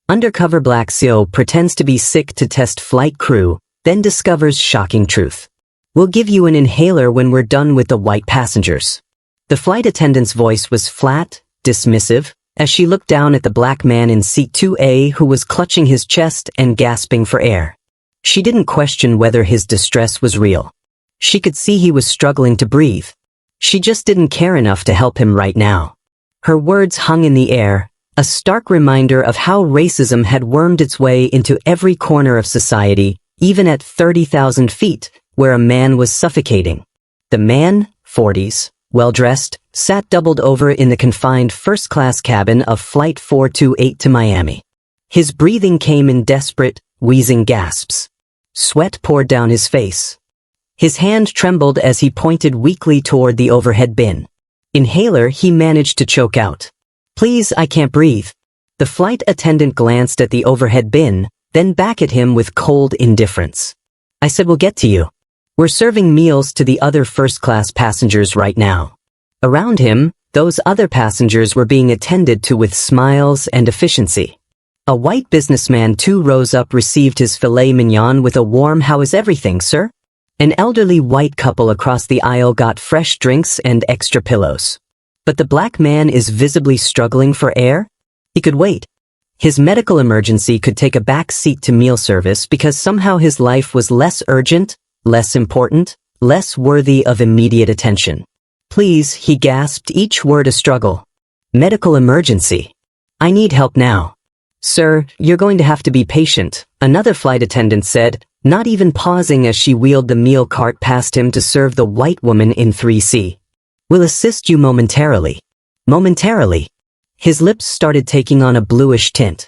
Undercover Black CO pretends to be sick to test flight crew, then discovers shocking truth. We'll give you an inhaler when we're done with the white passengers. The flight attendant's voice was flat, dismissive, as she looked down at the black man in seat 2A who was clutching his chest and gasping for air. She didn't question whether his distress was real. She could see he was struggling to breathe. She just didn't care enough to help him right now. Her words hung in the air, a stark reminder of how racism had wormed its way into every corner of society, even at 30,000 feet, where a man was suffocating. The man, 40s, well-dressed, sat doubled over in the confined first-class cabin of Flight 428 to Miami. His breathing came in desperate, wheezing gasps. Sweat poured down his face. His hand trembled as he pointed weakly toward the overhead bin. Inhaler he managed to choke out. "Please, I can't breathe." The flight attendant glanced at the overhead bin, then back at him with cold indifference. "I said we'll get to you. We're serving meals to the other first-class passengers right now." Around him, those other passengers were being attended to with smiles and efficiency. A white businessman 2 rows up received his filet mignon with a warm "How is everything, sir?" An elderly white couple across the aisle got fresh drinks and extra pillows. But the black man is visibly struggling for air? He could wait. His medical emergency could take a back seat to meal service because somehow his life was less urgent, less important, less worthy of immediate attention. "Please," he gasped, each word a struggle. "Medical emergency. I need help now." "Sir, you're going to have to be patient," another flight attendant said, not even pausing as she wheeled the meal cart past him to serve the white woman in 3C. "We'll assist you momentarily." Momentarily. His lips started taking on a bluish tint.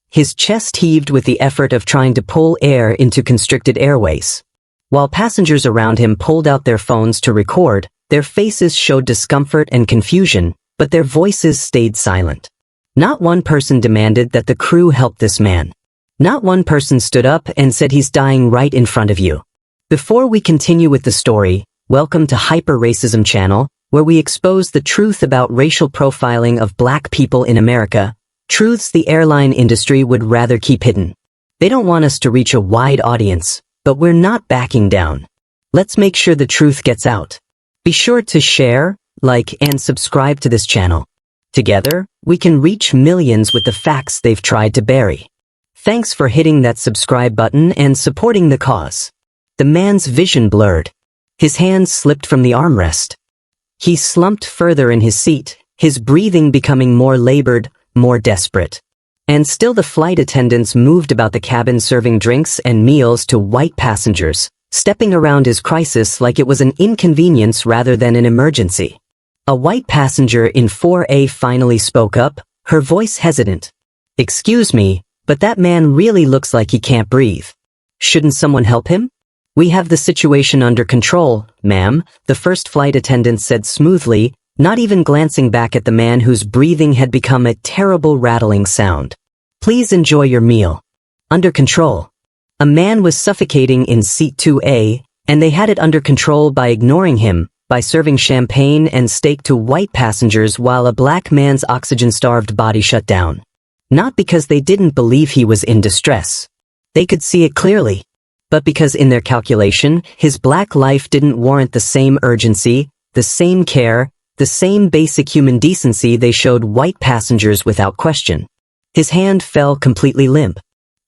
His chest heaved with the effort of trying to pull air into constricted airways. While passengers around him pulled out their phones to record, their faces showed discomfort and confusion, but their voices stayed silent. Not one person demanded that the crew help this man. Not one person stood up and said he's dying right in front of you. Before we continue with the story, welcome to Hyper Racism Channel, where we expose the truth about racial profiling of black people in America, truths the airline industry would rather keep hidden. They don't want us to reach a wide audience, but we're not backing down. Let's make sure the truth gets out. Be sure to share, like, and subscribe to this channel. Together, we can reach millions with the facts they've tried to bury. Thanks for hitting that subscribe button and supporting the cause. The man's vision blurred. His hands slipped from the armrest. He slumped further in his seat, his breathing becoming more labored, more desperate. And still the flight attendants moved about the cabin serving drinks and meals to white passengers, stepping around his crisis like it was an inconvenience rather than an emergency. A white passenger in 4A finally spoke up, her voice hesitant. "Excuse me, but that man really looks like he can't breathe. Shouldn't someone help him?" "We have the situation under control, ma'am," the first flight attendant said smoothly, not even glancing back at the man whose breathing had become a terrible rattling sound. "Please enjoy your meal." Under control. A man was suffocating in seat 2A, and they had it under control by ignoring him, by serving champagne and steak to white passengers while a black man's oxygen-starved body shut down. Not because they didn't believe he was in distress. They could see it clearly. But because in their calculation, his black life didn't warrant the same urgency, the same care, the same basic human decency they showed white passengers without question. His hand fell completely limp.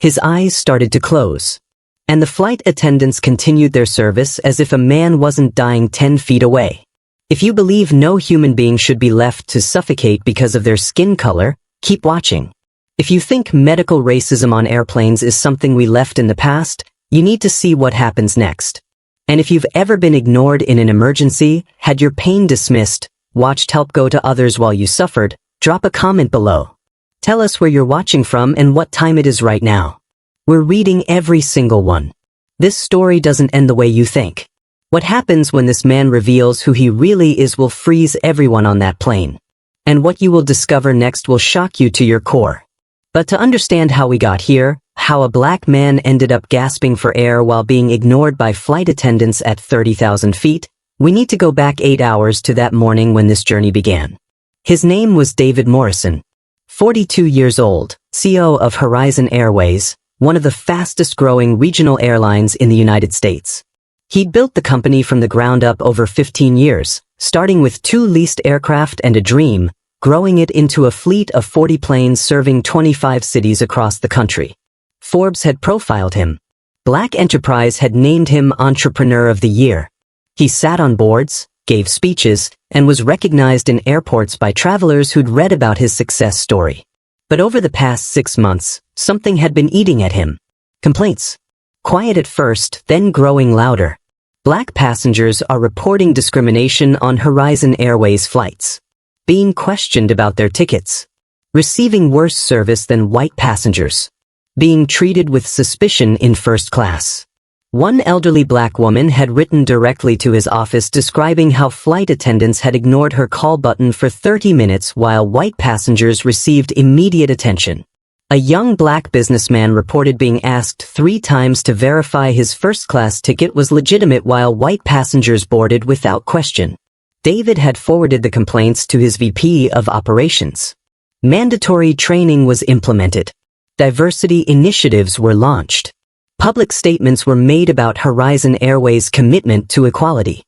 His eyes started to close. And the flight attendants continued their service as if a man wasn't dying 10 feet away. If you believe no human being should be left to suffocate because of their skin color, keep watching. If you think medical racism on airplanes is something we left in the past, you need to see what happens next. And if you've ever been ignored in an emergency, had your pain dismissed, watched help go to others while you suffered, drop a comment below. Tell us where you're watching from and what time it is right now. We're reading every single one. This story doesn't end the way you think. What happens when this man reveals who he really is will freeze everyone on that plane. And what you will discover next will shock you to your core. But to understand how we got here, how a black man ended up gasping for air while being ignored by flight attendants at 30,000 feet, we need to go back 8 hours to that morning when this journey began. His name was David Morrison. 42 years old, CEO of Horizon Airways, one of the fastest-growing regional airlines in the United States. He'd built the company from the ground up over 15 years, starting with 2 leased aircraft and a dream, growing it into a fleet of 40 planes serving 25 cities across the country. Forbes had profiled him. Black Enterprise had named him Entrepreneur of the Year. He sat on boards, gave speeches, and was recognized in airports by travelers who'd read about his success story. But over the past 6 months, something had been eating at him. Complaints. Quiet at first, then growing louder. Black passengers are reporting discrimination on Horizon Airways flights. Being questioned about their tickets. Receiving worse service than white passengers. Being treated with suspicion in first class. One elderly black woman had written directly to his office describing how flight attendants had ignored her call button for 30 minutes while white passengers received immediate attention. A young black businessman reported being asked 3 times to verify his first-class ticket was legitimate while white passengers boarded without question. David had forwarded the complaints to his VP of Operations. Mandatory training was implemented. Diversity initiatives were launched. Public statements were made about Horizon Airways' commitment to equality.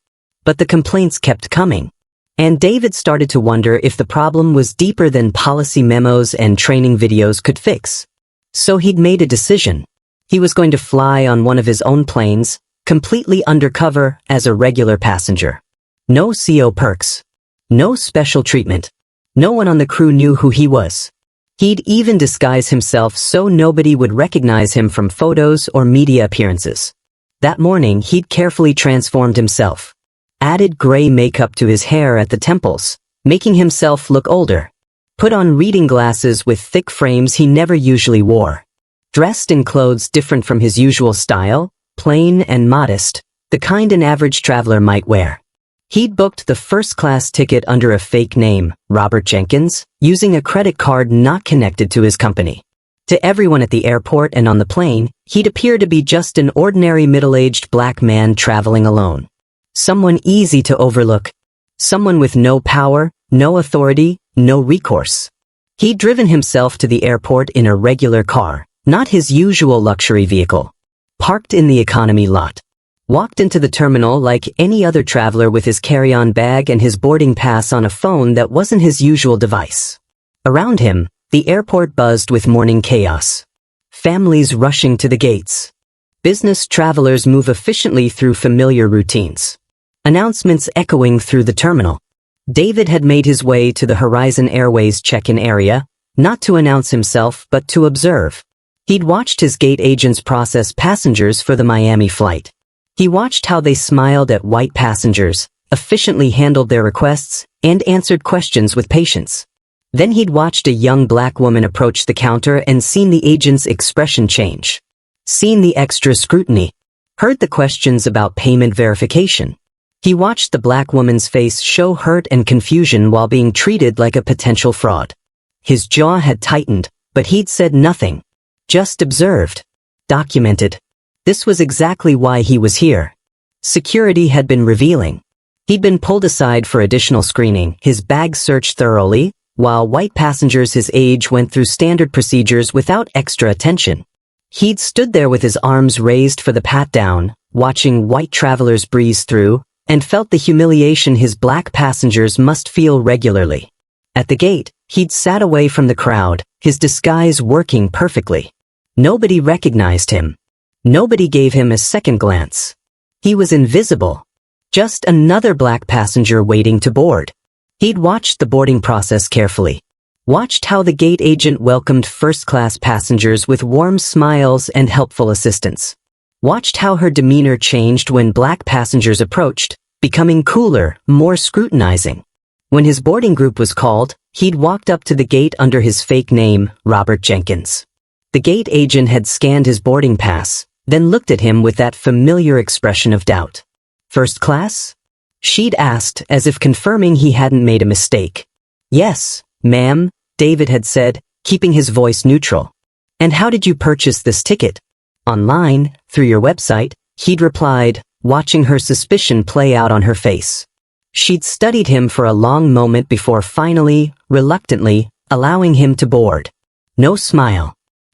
But the complaints kept coming. And David started to wonder if the problem was deeper than policy memos and training videos could fix. So he'd made a decision. He was going to fly on one of his own planes, completely undercover as a regular passenger. No CO perks. No special treatment. No one on the crew knew who he was. He'd even disguise himself so nobody would recognize him from photos or media appearances. That morning, he'd carefully transformed himself. Added gray makeup to his hair at the temples, making himself look older. Put on reading glasses with thick frames he never usually wore. Dressed in clothes different from his usual style, plain and modest, the kind an average traveler might wear. He'd booked the first-class ticket under a fake name, Robert Jenkins, using a credit card not connected to his company. To everyone at the airport and on the plane, he'd appear to be just an ordinary middle-aged black man traveling alone. Someone easy to overlook. Someone with no power, no authority, no recourse. He'd driven himself to the airport in a regular car, not his usual luxury vehicle. Parked in the economy lot. Walked into the terminal like any other traveler with his carry-on bag and his boarding pass on a phone that wasn't his usual device. Around him, the airport buzzed with morning chaos. Families rushing to the gates. Business travelers move efficiently through familiar routines. Announcements echoing through the terminal. David had made his way to the Horizon Airways check-in area, not to announce himself but to observe. He'd watched his gate agents process passengers for the Miami flight. He watched how they smiled at white passengers, efficiently handled their requests, and answered questions with patience. Then he'd watched a young black woman approach the counter and seen the agent's expression change. Seen the extra scrutiny. Heard the questions about payment verification. He watched the black woman's face show hurt and confusion while being treated like a potential fraud. His jaw had tightened, but he'd said nothing. Just observed. Documented. This was exactly why he was here. Security had been revealing. He'd been pulled aside for additional screening, his bag searched thoroughly, while white passengers his age went through standard procedures without extra attention. He'd stood there with his arms raised for the pat-down, watching white travelers breeze through, and felt the humiliation his black passengers must feel regularly. At the gate, he'd sat away from the crowd, his disguise working perfectly. Nobody recognized him. Nobody gave him a second glance. He was invisible. Just another black passenger waiting to board. He'd watched the boarding process carefully. Watched how the gate agent welcomed first-class passengers with warm smiles and helpful assistance. Watched how her demeanor changed when black passengers approached, becoming cooler, more scrutinizing. When his boarding group was called, he'd walked up to the gate under his fake name, Robert Jenkins. The gate agent had scanned his boarding pass, then looked at him with that familiar expression of doubt. First class? She'd asked, as if confirming he hadn't made a mistake. Yes, ma'am, David had said, keeping his voice neutral. And how did you purchase this ticket? Online, through your website, he'd replied, watching her suspicion play out on her face. She'd studied him for a long moment before finally, reluctantly, allowing him to board. No smile.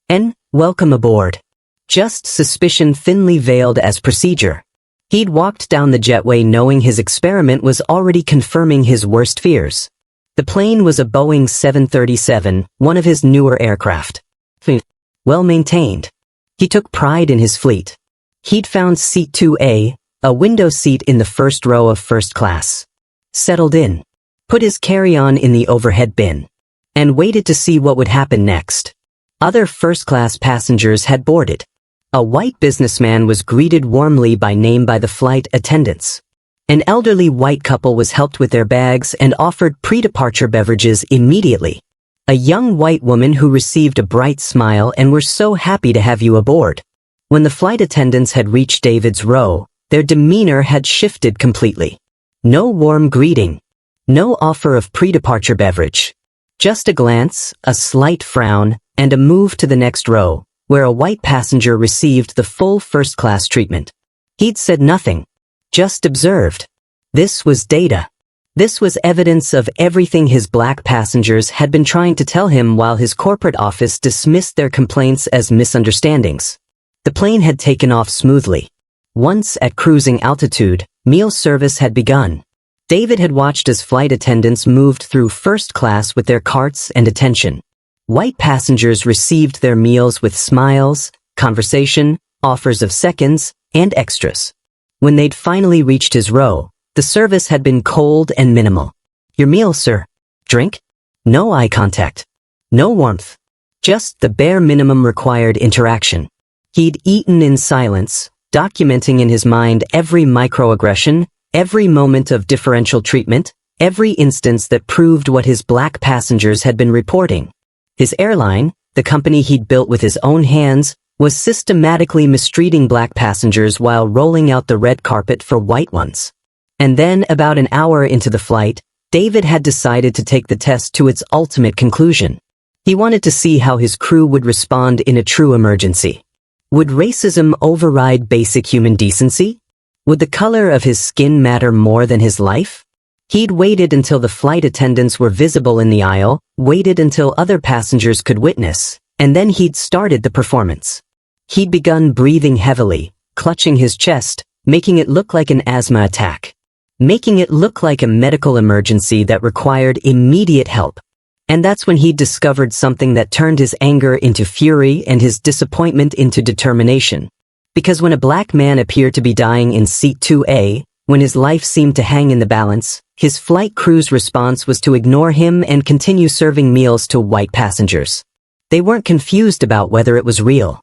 And welcome aboard. Just suspicion thinly veiled as procedure. He'd walked down the jetway knowing his experiment was already confirming his worst fears. The plane was a Boeing 737, one of his newer aircraft. Well maintained. He took pride in his fleet. He'd found seat 2A, a window seat in the first row of first class. Settled in. Put his carry-on in the overhead bin. And waited to see what would happen next. Other first-class passengers had boarded. A white businessman was greeted warmly by name by the flight attendants. An elderly white couple was helped with their bags and offered pre-departure beverages immediately. A young white woman who received a bright smile and were so happy to have you aboard. When the flight attendants had reached David's row, their demeanor had shifted completely. No warm greeting. No offer of pre-departure beverage. Just a glance, a slight frown, and a move to the next row, where a white passenger received the full first-class treatment. He'd said nothing. Just observed. This was data. This was evidence of everything his black passengers had been trying to tell him while his corporate office dismissed their complaints as misunderstandings. The plane had taken off smoothly. Once at cruising altitude, meal service had begun. David had watched as flight attendants moved through first class with their carts and attention. White passengers received their meals with smiles, conversation, offers of seconds, and extras. When they'd finally reached his row, the service had been cold and minimal. Your meal, sir. Drink? No eye contact. No warmth. Just the bare minimum required interaction. He'd eaten in silence, documenting in his mind every microaggression, every moment of differential treatment, every instance that proved what his black passengers had been reporting. His airline, the company he'd built with his own hands, was systematically mistreating black passengers while rolling out the red carpet for white ones. And then, about an hour into the flight, David had decided to take the test to its ultimate conclusion. He wanted to see how his crew would respond in a true emergency. Would racism override basic human decency? Would the color of his skin matter more than his life? He'd waited until the flight attendants were visible in the aisle, waited until other passengers could witness, and then he'd started the performance. He'd begun breathing heavily, clutching his chest, making it look like an asthma attack. Making it look like a medical emergency that required immediate help. And that's when he discovered something that turned his anger into fury and his disappointment into determination. Because when a black man appeared to be dying in seat 2A, when his life seemed to hang in the balance, his flight crew's response was to ignore him and continue serving meals to white passengers. They weren't confused about whether it was real.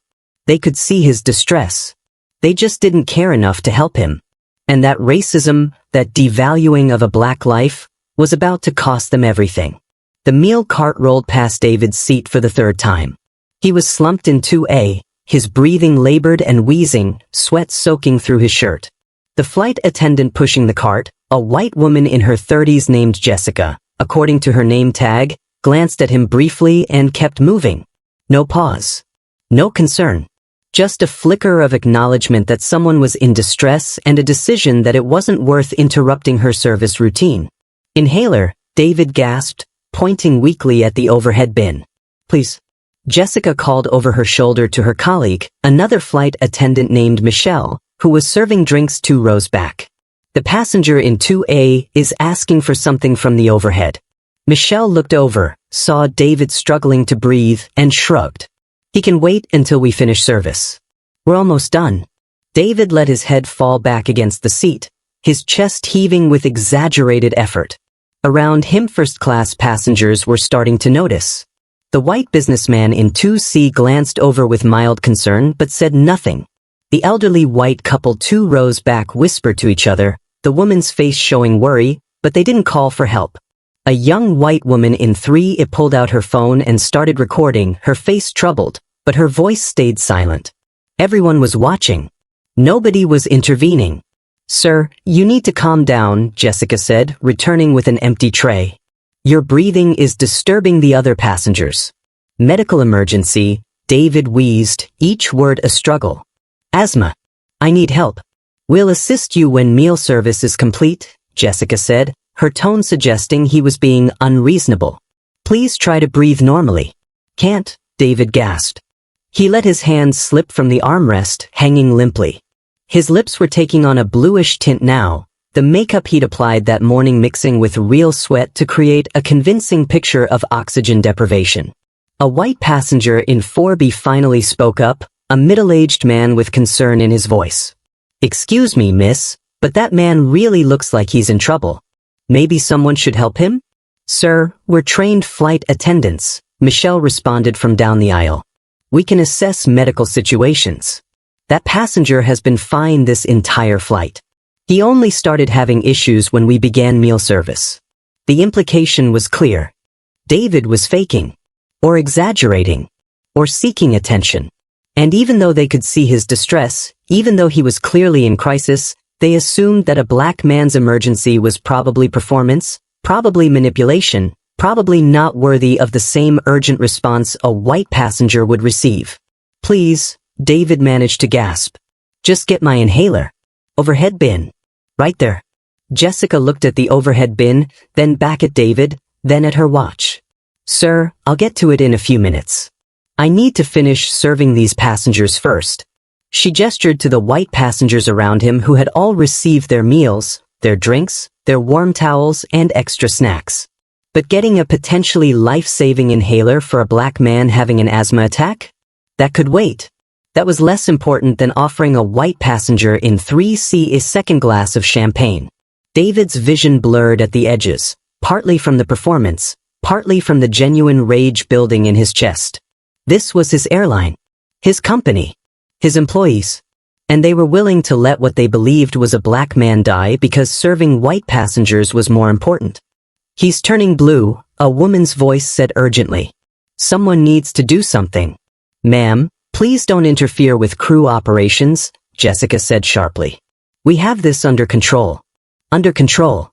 They could see his distress. They just didn't care enough to help him. And that racism, that devaluing of a black life, was about to cost them everything. The meal cart rolled past David's seat for the third time. He was slumped in 2A, his breathing labored and wheezing, sweat soaking through his shirt. The flight attendant pushing the cart, a white woman in her 30s named Jessica, according to her name tag, glanced at him briefly and kept moving. No pause. No concern. Just a flicker of acknowledgement that someone was in distress and a decision that it wasn't worth interrupting her service routine. Inhaler, David gasped, pointing weakly at the overhead bin. Please. Jessica called over her shoulder to her colleague, another flight attendant named Michelle, who was serving drinks 2 rows back. The passenger in 2A is asking for something from the overhead. Michelle looked over, saw David struggling to breathe, and shrugged. He can wait until we finish service. We're almost done. David let his head fall back against the seat, his chest heaving with exaggerated effort. Around him first-class passengers were starting to notice. The white businessman in 2C glanced over with mild concern but said nothing. The elderly white couple 2 rows back whispered to each other, the woman's face showing worry, but they didn't call for help. A young white woman in 3A pulled out her phone and started recording, her face troubled, but her voice stayed silent. Everyone was watching. Nobody was intervening. Sir, you need to calm down, Jessica said, returning with an empty tray. Your breathing is disturbing the other passengers. Medical emergency, David wheezed, each word a struggle. Asthma. I need help. We'll assist you when meal service is complete, Jessica said, her tone suggesting he was being unreasonable. Please try to breathe normally. Can't, David gasped. He let his hand slip from the armrest, hanging limply. His lips were taking on a bluish tint now, the makeup he'd applied that morning mixing with real sweat to create a convincing picture of oxygen deprivation. A white passenger in 4B finally spoke up, a middle-aged man with concern in his voice. "Excuse me, miss, but that man really looks like he's in trouble. Maybe someone should help him?" "Sir, we're trained flight attendants," Michelle responded from down the aisle. "We can assess medical situations. That passenger has been fine this entire flight. He only started having issues when we began meal service." The implication was clear. David was faking, or exaggerating, or seeking attention. And even though they could see his distress, even though he was clearly in crisis, they assumed that a black man's emergency was probably performance, probably manipulation, probably not worthy of the same urgent response a white passenger would receive. "Please," David managed to gasp. "Just get my inhaler. Overhead bin. Right there." Jessica looked at the overhead bin, then back at David, then at her watch. "Sir, I'll get to it in a few minutes. I need to finish serving these passengers first." She gestured to the white passengers around him who had all received their meals, their drinks, their warm towels, and extra snacks. But getting a potentially life-saving inhaler for a black man having an asthma attack? That could wait. That was less important than offering a white passenger in 3C a second glass of champagne. David's vision blurred at the edges, partly from the performance, partly from the genuine rage building in his chest. This was his airline, his company, his employees, and they were willing to let what they believed was a black man die because serving white passengers was more important. "He's turning blue," a woman's voice said urgently. "Someone needs to do something." "Ma'am, please don't interfere with crew operations," Jessica said sharply. "We have this under control." Under control.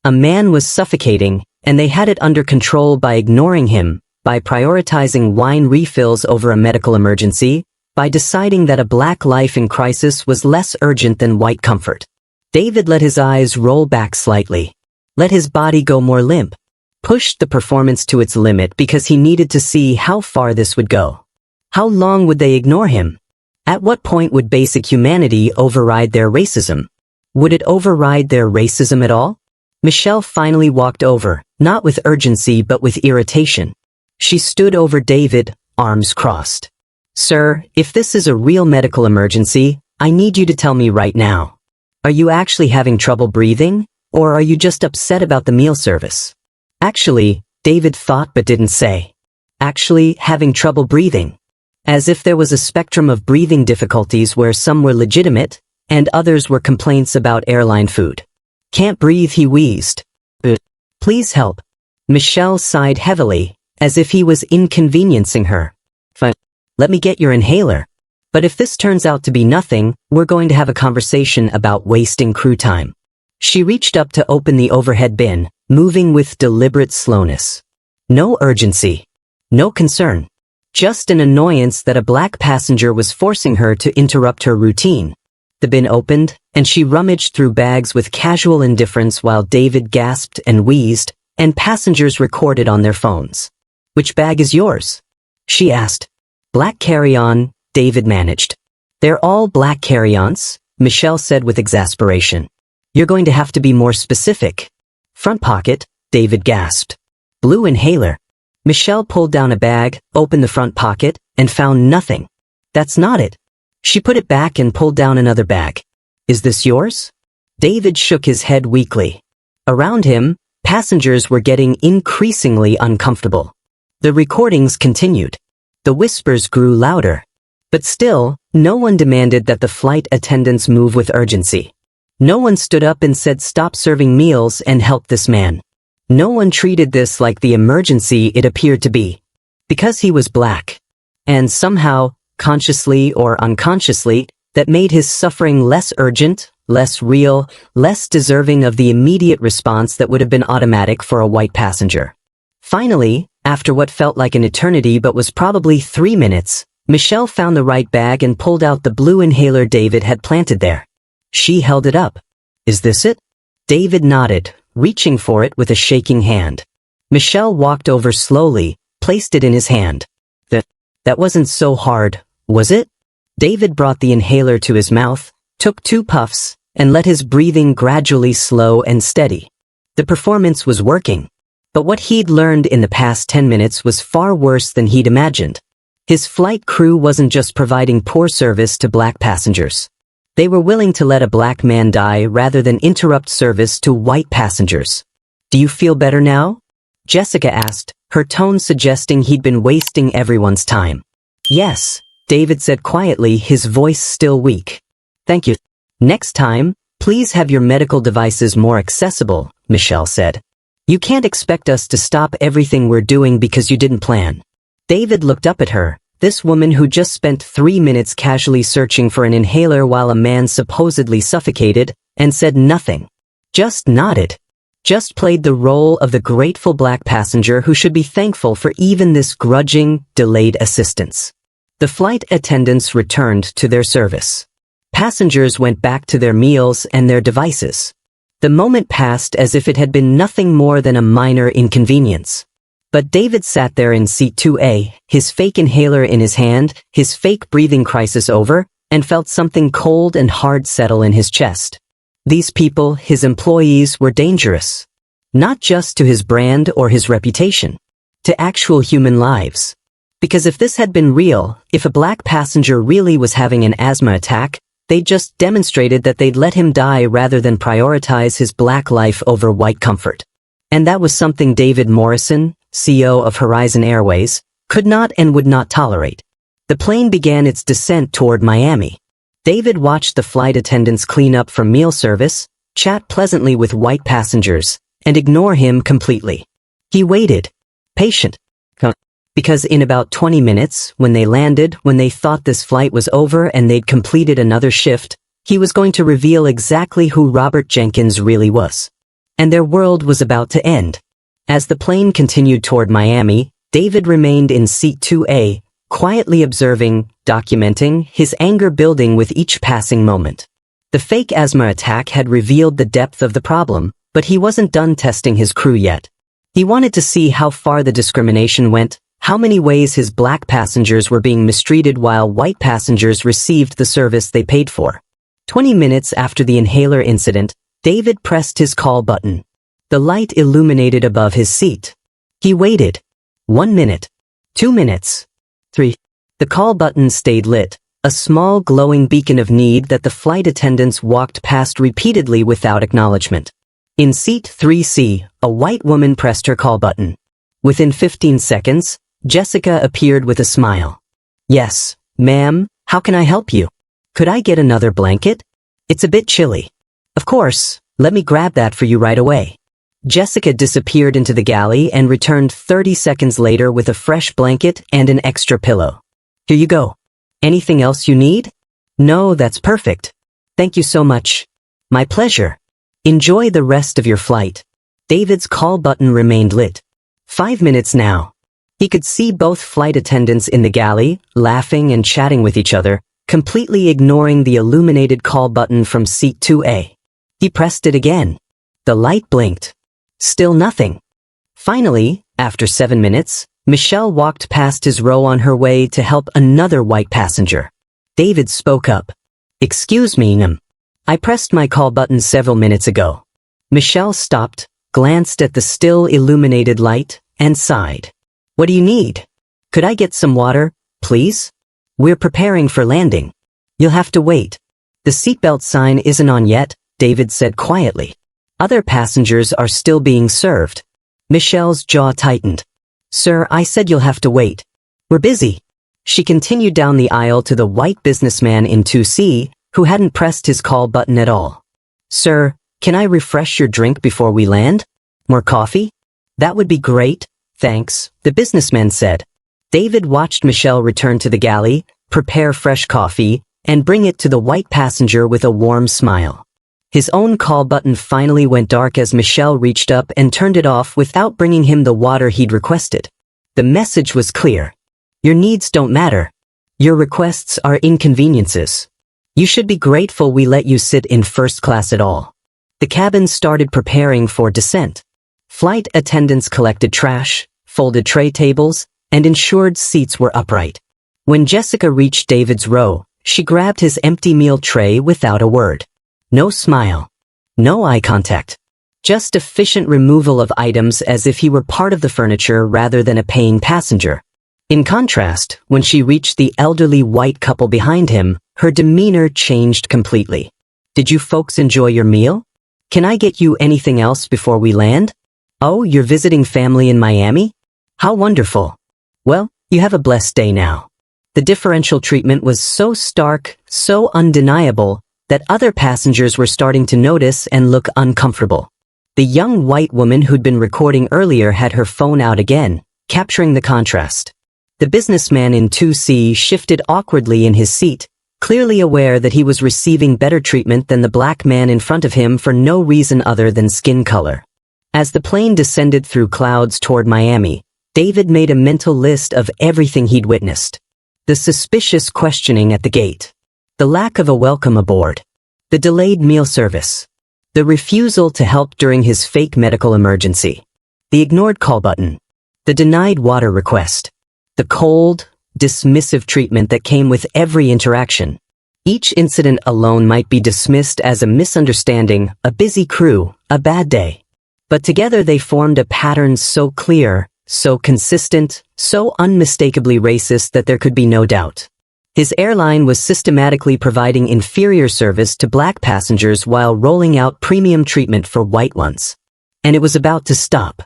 A man was suffocating, and they had it under control by ignoring him, by prioritizing wine refills over a medical emergency, by deciding that a black life in crisis was less urgent than white comfort. David let his eyes roll back slightly, let his body go more limp, pushed the performance to its limit because he needed to see how far this would go. How long would they ignore him? At what point would basic humanity override their racism? Would it override their racism at all? Michelle finally walked over, not with urgency but with irritation. She stood over David, arms crossed. "Sir, if this is a real medical emergency, I need you to tell me right now. Are you actually having trouble breathing, or are you just upset about the meal service?" "Actually," David thought but didn't say. "Actually having trouble breathing." As if there was a spectrum of breathing difficulties where some were legitimate, and others were complaints about airline food. "Can't breathe," he wheezed. "Please help." Michelle sighed heavily, as if he was inconveniencing her. "Fine. Let me get your inhaler. But if this turns out to be nothing, we're going to have a conversation about wasting crew time." She reached up to open the overhead bin, moving with deliberate slowness. No urgency. No concern. Just an annoyance that a black passenger was forcing her to interrupt her routine. The bin opened, and she rummaged through bags with casual indifference while David gasped and wheezed, and passengers recorded on their phones. "Which bag is yours?" she asked. "Black carry-on," David managed. "They're all black carry-ons," Michelle said with exasperation. "You're going to have to be more specific." "Front pocket," David gasped. "Blue inhaler." Michelle pulled down a bag, opened the front pocket, and found nothing. "That's not it." She put it back and pulled down another bag. "Is this yours?" David shook his head weakly. Around him, passengers were getting increasingly uncomfortable. The recordings continued. The whispers grew louder. But still, no one demanded that the flight attendants move with urgency. No one stood up and said stop serving meals and help this man. No one treated this like the emergency it appeared to be. Because he was black. And somehow, consciously or unconsciously, that made his suffering less urgent, less real, less deserving of the immediate response that would have been automatic for a white passenger. Finally, after what felt like an eternity but was probably 3 minutes, Michelle found the right bag and pulled out the blue inhaler David had planted there. She held it up. "Is this it?" David nodded, reaching for it with a shaking hand. Michelle walked over slowly, placed it in his hand. That wasn't so hard, was it? David brought the inhaler to his mouth, took 2 puffs, and let his breathing gradually slow and steady. The performance was working. But what he'd learned in the past 10 minutes was far worse than he'd imagined. His flight crew wasn't just providing poor service to black passengers. They were willing to let a black man die rather than interrupt service to white passengers. "Do you feel better now?" Jessica asked, her tone suggesting he'd been wasting everyone's time. "Yes," David said quietly, his voice still weak. "Thank you. Next time, please have your medical devices more accessible," Michelle said. "You can't expect us to stop everything we're doing because you didn't plan." David looked up at her, this woman who just spent 3 minutes casually searching for an inhaler while a man supposedly suffocated, and said nothing. Just nodded. Just played the role of the grateful black passenger who should be thankful for even this grudging, delayed assistance. The flight attendants returned to their service. Passengers went back to their meals and their devices. The moment passed as if it had been nothing more than a minor inconvenience. But David sat there in seat 2A, his fake inhaler in his hand, his fake breathing crisis over, and felt something cold and hard settle in his chest. These people, his employees, were dangerous. Not just to his brand or his reputation. To actual human lives. Because if this had been real, if a black passenger really was having an asthma attack, they just demonstrated that they'd let him die rather than prioritize his black life over white comfort. And that was something David Morrison, CEO of Horizon Airways, could not and would not tolerate. The plane began its descent toward Miami. David watched the flight attendants clean up from meal service, chat pleasantly with white passengers, and ignore him completely. He waited. Patient. Because in about 20 minutes, when they landed, when they thought this flight was over and they'd completed another shift, he was going to reveal exactly who Robert Jenkins really was. And their world was about to end. As the plane continued toward Miami, David remained in seat 2A, quietly observing, documenting, his anger building with each passing moment. The fake asthma attack had revealed the depth of the problem, but he wasn't done testing his crew yet. He wanted to see how far the discrimination went, how many ways his black passengers were being mistreated while white passengers received the service they paid for. 20 minutes after the inhaler incident, David pressed his call button. The light illuminated above his seat. He waited. 1 minute. 2 minutes. 3. The call button stayed lit, a small glowing beacon of need that the flight attendants walked past repeatedly without acknowledgement. In seat 3C, a white woman pressed her call button. Within 15 seconds, Jessica appeared with a smile. "Yes, ma'am, how can I help you? Could I get another blanket? It's a bit chilly." "Of course, let me grab that for you right away." Jessica disappeared into the galley and returned 30 seconds later with a fresh blanket and an extra pillow. "Here you go. Anything else you need?" "No, that's perfect. Thank you so much." "My pleasure. Enjoy the rest of your flight." David's call button remained lit. 5 minutes now. He could see both flight attendants in the galley, laughing and chatting with each other, completely ignoring the illuminated call button from seat 2A. He pressed it again. The light blinked. Still nothing. Finally, after 7 minutes, Michelle walked past his row on her way to help another white passenger. David spoke up. "Excuse me, ma'am. I pressed my call button several minutes ago." Michelle stopped, glanced at the still illuminated light, and sighed. "What do you need? Could I get some water, please? We're preparing for landing." "You'll have to wait. The seatbelt sign isn't on yet," David said quietly. "Other passengers are still being served." Michelle's jaw tightened. "Sir, I said you'll have to wait. We're busy." She continued down the aisle to the white businessman in 2C, who hadn't pressed his call button at all. "Sir, can I refresh your drink before we land? More coffee?" "That would be great, thanks," the businessman said. David watched Michelle return to the galley, prepare fresh coffee, and bring it to the white passenger with a warm smile. His own call button finally went dark as Michelle reached up and turned it off without bringing him the water he'd requested. The message was clear. Your needs don't matter. Your requests are inconveniences. You should be grateful we let you sit in first class at all. The cabin started preparing for descent. Flight attendants collected trash, folded tray tables, and ensured seats were upright. When Jessica reached David's row, she grabbed his empty meal tray without a word. No smile. No eye contact. Just efficient removal of items as if he were part of the furniture rather than a paying passenger. In contrast, when she reached the elderly white couple behind him, her demeanor changed completely. Did you folks enjoy your meal? Can I get you anything else before we land? Oh, you're visiting family in Miami? How wonderful. Well, you have a blessed day now. The differential treatment was so stark, so undeniable, that other passengers were starting to notice and look uncomfortable. The young white woman who'd been recording earlier had her phone out again, capturing the contrast. The businessman in 2C shifted awkwardly in his seat, clearly aware that he was receiving better treatment than the black man in front of him for no reason other than skin color. As the plane descended through clouds toward Miami, David made a mental list of everything he'd witnessed. The suspicious questioning at the gate. The lack of a welcome aboard. The delayed meal service. The refusal to help during his fake medical emergency. The ignored call button. The denied water request. The cold, dismissive treatment that came with every interaction. Each incident alone might be dismissed as a misunderstanding, a busy crew, a bad day. But together they formed a pattern so clear, so consistent, so unmistakably racist that there could be no doubt. His airline was systematically providing inferior service to black passengers while rolling out premium treatment for white ones. And it was about to stop.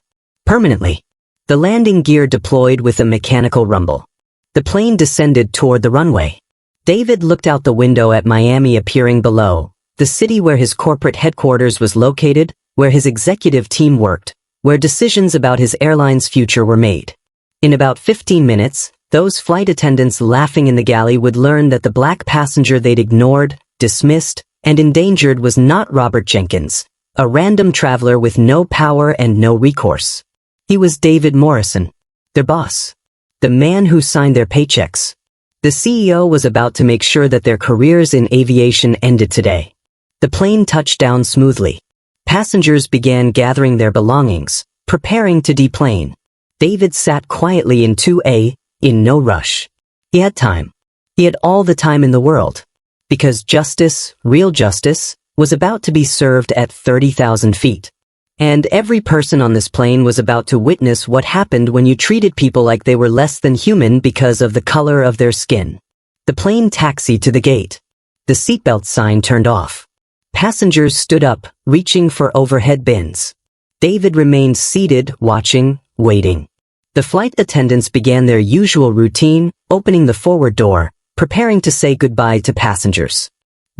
Permanently. The landing gear deployed with a mechanical rumble. The plane descended toward the runway. David looked out the window at Miami appearing below, the city where his corporate headquarters was located, where his executive team worked, where decisions about his airline's future were made. In about 15 minutes, those flight attendants laughing in the galley would learn that the black passenger they'd ignored, dismissed, and endangered was not Robert Jenkins, a random traveler with no power and no recourse. He was David Morrison, their boss, the man who signed their paychecks. The CEO was about to make sure that their careers in aviation ended today. The plane touched down smoothly. Passengers began gathering their belongings, preparing to deplane. David sat quietly in 2A, in no rush. He had time. He had all the time in the world. Because justice, real justice, was about to be served at 30,000 feet. And every person on this plane was about to witness what happened when you treated people like they were less than human because of the color of their skin. The plane taxied to the gate. The seatbelt sign turned off. Passengers stood up, reaching for overhead bins. David remained seated, watching, waiting. The flight attendants began their usual routine, opening the forward door, preparing to say goodbye to passengers.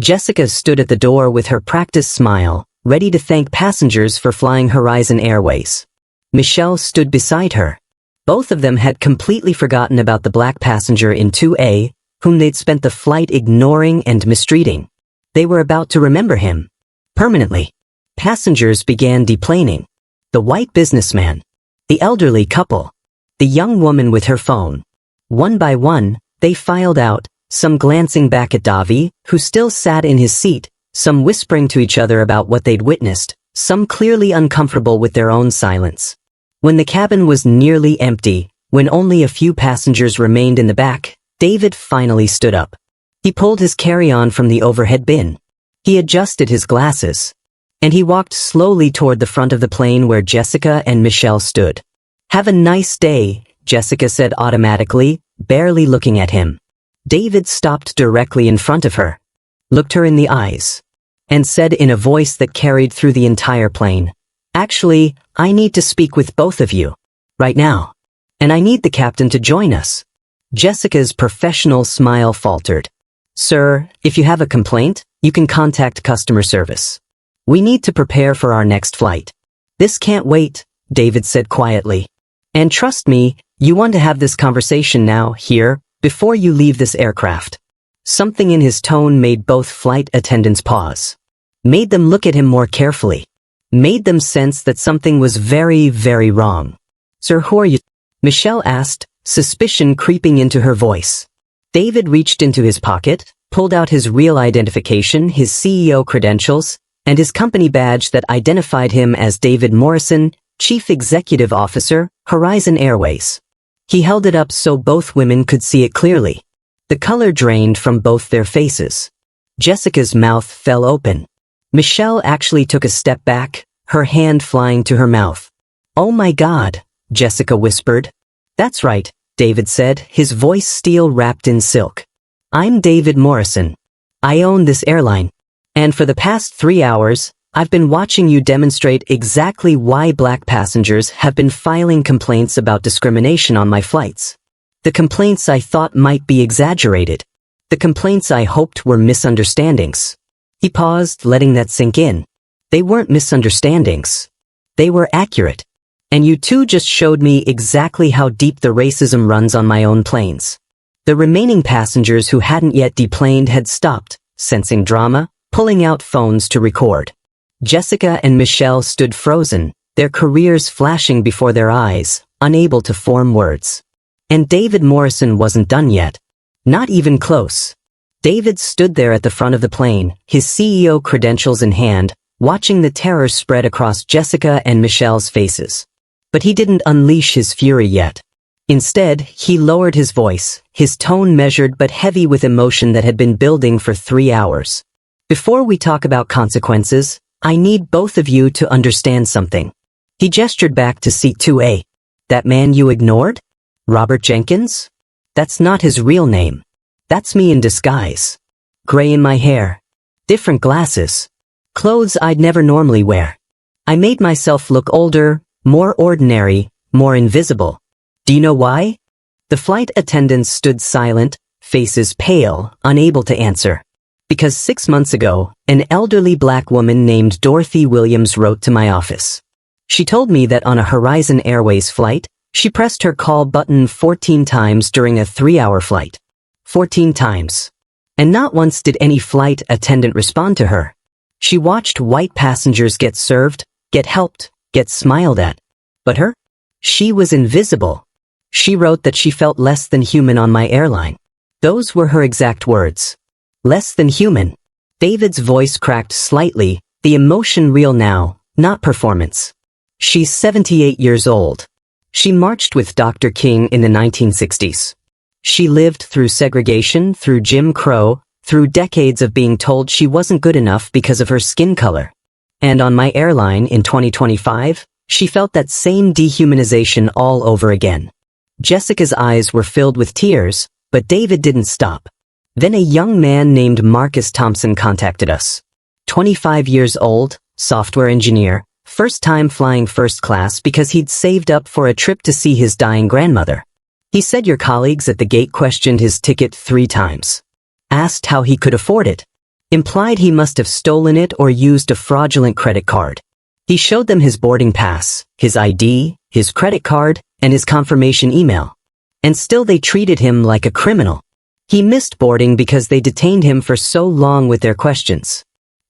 Jessica stood at the door with her practiced smile, ready to thank passengers for flying Horizon Airways. Michelle stood beside her. Both of them had completely forgotten about the black passenger in 2A, whom they'd spent the flight ignoring and mistreating. They were about to remember him. Permanently. Passengers began deplaning. The white businessman. The elderly couple. The young woman with her phone. One by one, they filed out, some glancing back at Davi, who still sat in his seat, some whispering to each other about what they'd witnessed, some clearly uncomfortable with their own silence. When the cabin was nearly empty, when only a few passengers remained in the back, David finally stood up. He pulled his carry-on from the overhead bin. He adjusted his glasses. And he walked slowly toward the front of the plane where Jessica and Michelle stood. "Have a nice day," Jessica said automatically, barely looking at him. David stopped directly in front of her, looked her in the eyes, and said in a voice that carried through the entire plane, "Actually, I need to speak with both of you. Right now. And I need the captain to join us." Jessica's professional smile faltered. "Sir, if you have a complaint, you can contact customer service. We need to prepare for our next flight." "This can't wait," David said quietly. "And trust me, you want to have this conversation now, here, before you leave this aircraft." Something in his tone made both flight attendants pause. Made them look at him more carefully. Made them sense that something was very, very wrong. "Sir, who are you?" Michelle asked, suspicion creeping into her voice. David reached into his pocket, pulled out his real identification, his CEO credentials, and his company badge that identified him as David Morrison, Chief Executive Officer, Horizon Airways. He held it up so both women could see it clearly. The color drained from both their faces. Jessica's mouth fell open. Michelle actually took a step back, her hand flying to her mouth. "Oh my God," Jessica whispered. "That's right," David said, his voice steel wrapped in silk. "I'm David Morrison. I own this airline. And for the past 3 hours, I've been watching you demonstrate exactly why black passengers have been filing complaints about discrimination on my flights. The complaints I thought might be exaggerated. The complaints I hoped were misunderstandings." He paused, letting that sink in. They weren't misunderstandings. They were accurate. And you two just showed me exactly how deep the racism runs on my own planes. The remaining passengers who hadn't yet deplaned had stopped, sensing drama, pulling out phones to record. Jessica and Michelle stood frozen, their careers flashing before their eyes, unable to form words. And David Morrison wasn't done yet. Not even close. David stood there at the front of the plane, his CEO credentials in hand, watching the terror spread across Jessica and Michelle's faces. But he didn't unleash his fury yet. Instead, he lowered his voice, his tone measured but heavy with emotion that had been building for 3 hours. "Before we talk about consequences, I need both of you to understand something." He gestured back to seat 2A. "That man you ignored? Robert Jenkins? That's not his real name. That's me in disguise. Gray in my hair. Different glasses. Clothes I'd never normally wear. I made myself look older, more ordinary, more invisible. Do you know why?" The flight attendants stood silent, faces pale, unable to answer. "Because 6 months ago, an elderly black woman named Dorothy Williams wrote to my office. She told me that on a Horizon Airways flight, she pressed her call button 14 times during a 3-hour flight. 14 times. And not once did any flight attendant respond to her. She watched white passengers get served, get helped, get smiled at. But her? She was invisible. She wrote that she felt less than human on my airline. Those were her exact words. Less than human." David's voice cracked slightly, the emotion real now, not performance. "She's 78 years old. She marched with Dr. King in the 1960s. She lived through segregation, through Jim Crow, through decades of being told she wasn't good enough because of her skin color. And on my airline in 2025, she felt that same dehumanization all over again." Jessica's eyes were filled with tears, but David didn't stop. Then a young man named Marcus Thompson contacted us. 25 years old, software engineer, first time flying first class because he'd saved up for a trip to see his dying grandmother. He said your colleagues at the gate questioned his ticket 3 times. Asked how he could afford it. Implied he must have stolen it or used a fraudulent credit card. He showed them his boarding pass, his ID, his credit card, and his confirmation email. And still they treated him like a criminal. He missed boarding because they detained him for so long with their questions.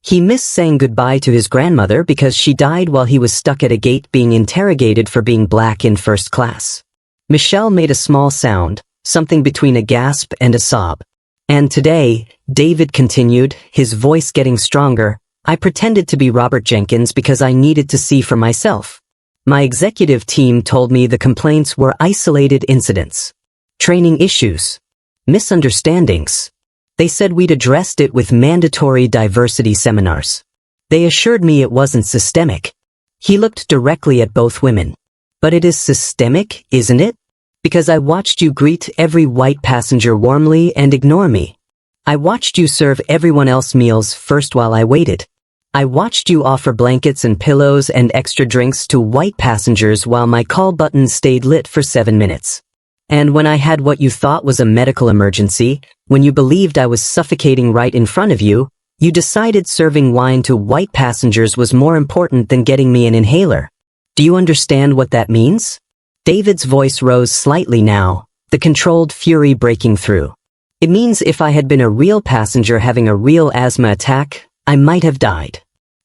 He missed saying goodbye to his grandmother because she died while he was stuck at a gate being interrogated for being black in first class. Michelle made a small sound, something between a gasp and a sob. "And today," David continued, his voice getting stronger, "I pretended to be Robert Jenkins because I needed to see for myself. My executive team told me the complaints were isolated incidents. Training issues. Misunderstandings. They said we'd addressed it with mandatory diversity seminars. They assured me it wasn't systemic." He looked directly at both women. "But it is systemic, isn't it? Because I watched you greet every white passenger warmly and ignore me. I watched you serve everyone else meals first while I waited. I watched you offer blankets and pillows and extra drinks to white passengers while my call button stayed lit for 7 minutes. And when I had what you thought was a medical emergency, when you believed I was suffocating right in front of you, you decided serving wine to white passengers was more important than getting me an inhaler. Do you understand what that means?" David's voice rose slightly now, the controlled fury breaking through. "It means if I had been a real passenger having a real asthma attack, I might have died.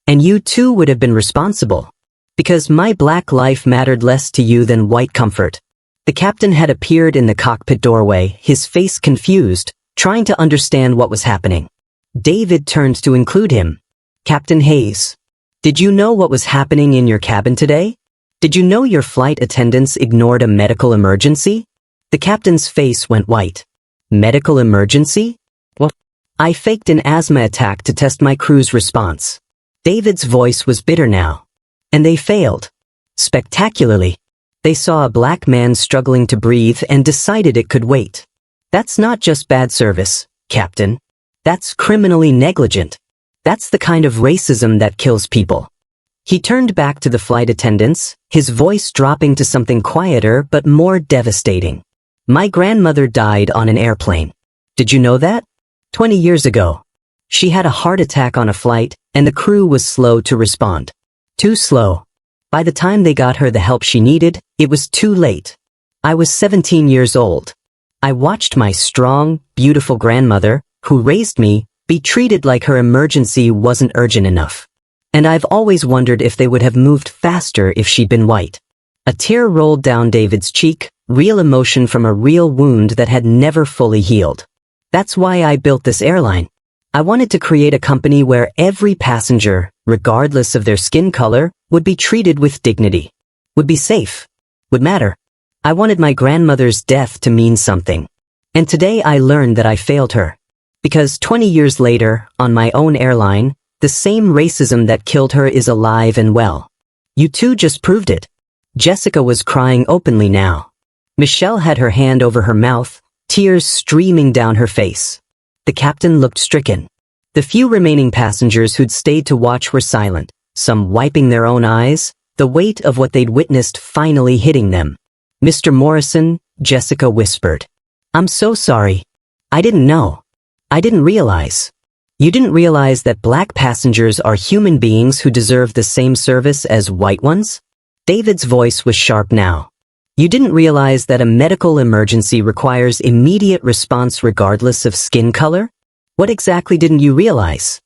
And you too would have been responsible. Because my black life mattered less to you than white comfort." The captain had appeared in the cockpit doorway, his face confused, trying to understand what was happening. David turned to include him. "Captain Hayes, did you know what was happening in your cabin today? Did you know your flight attendants ignored a medical emergency?" The captain's face went white. Medical emergency? Well, I faked an asthma attack to test my crew's response. David's voice was bitter now. And they failed. Spectacularly. They saw a black man struggling to breathe and decided it could wait. That's not just bad service, Captain. That's criminally negligent. That's the kind of racism that kills people. He turned back to the flight attendants, his voice dropping to something quieter but more devastating. My grandmother died on an airplane. Did you know that? 20 years ago. She had a heart attack on a flight, and the crew was slow to respond. Too slow. By the time they got her the help she needed, it was too late. I was 17 years old. I watched my strong, beautiful grandmother, who raised me, be treated like her emergency wasn't urgent enough. And I've always wondered if they would have moved faster if she'd been white. A tear rolled down David's cheek, real emotion from a real wound that had never fully healed. That's why I built this airline. I wanted to create a company where every passenger, regardless of their skin color, would be treated with dignity, would be safe, would matter. I wanted my grandmother's death to mean something. And today I learned that I failed her. Because 20 years later, on my own airline, the same racism that killed her is alive and well. You two just proved it. Jessica was crying openly now. Michelle had her hand over her mouth, tears streaming down her face. The captain looked stricken. The few remaining passengers who'd stayed to watch were silent, some wiping their own eyes, the weight of what they'd witnessed finally hitting them. Mr. Morrison, Jessica whispered. I'm so sorry. I didn't know. I didn't realize. You didn't realize that black passengers are human beings who deserve the same service as white ones? David's voice was sharp now. You didn't realize that a medical emergency requires immediate response regardless of skin color? What exactly didn't you realize?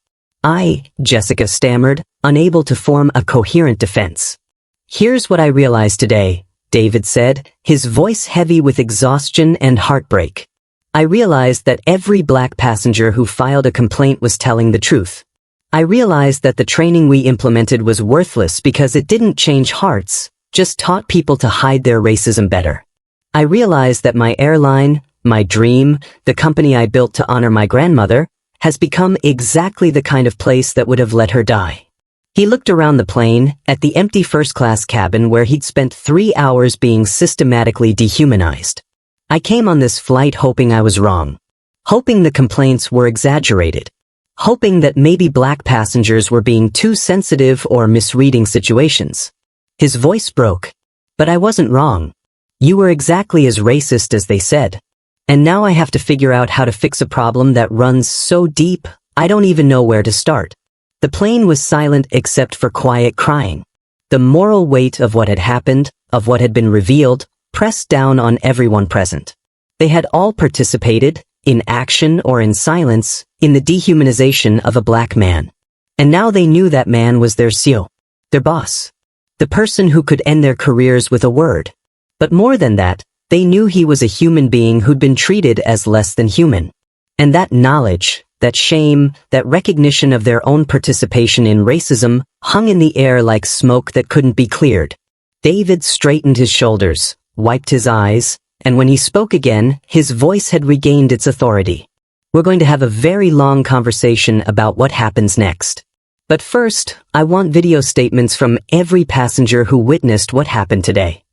Jessica stammered, unable to form a coherent defense. Here's what I realized today, David said, his voice heavy with exhaustion and heartbreak. I realized that every black passenger who filed a complaint was telling the truth. I realized that the training we implemented was worthless because it didn't change hearts, just taught people to hide their racism better. I realized that my airline, my dream, the company I built to honor my grandmother, has become exactly the kind of place that would have let her die. He looked around the plane, at the empty first-class cabin where he'd spent 3 hours being systematically dehumanized. I came on this flight hoping I was wrong. Hoping the complaints were exaggerated. Hoping that maybe black passengers were being too sensitive or misreading situations. His voice broke. But I wasn't wrong. You were exactly as racist as they said. And now I have to figure out how to fix a problem that runs so deep, I don't even know where to start. The plane was silent except for quiet crying. The moral weight of what had happened, of what had been revealed, pressed down on everyone present. They had all participated, in action or in silence, in the dehumanization of a black man. And now they knew that man was their CEO, their boss, the person who could end their careers with a word. But more than that, they knew he was a human being who'd been treated as less than human. And that knowledge, that shame, that recognition of their own participation in racism hung in the air like smoke that couldn't be cleared. David straightened his shoulders, wiped his eyes, and when he spoke again, his voice had regained its authority. We're going to have a very long conversation about what happens next. But first, I want video statements from every passenger who witnessed what happened today.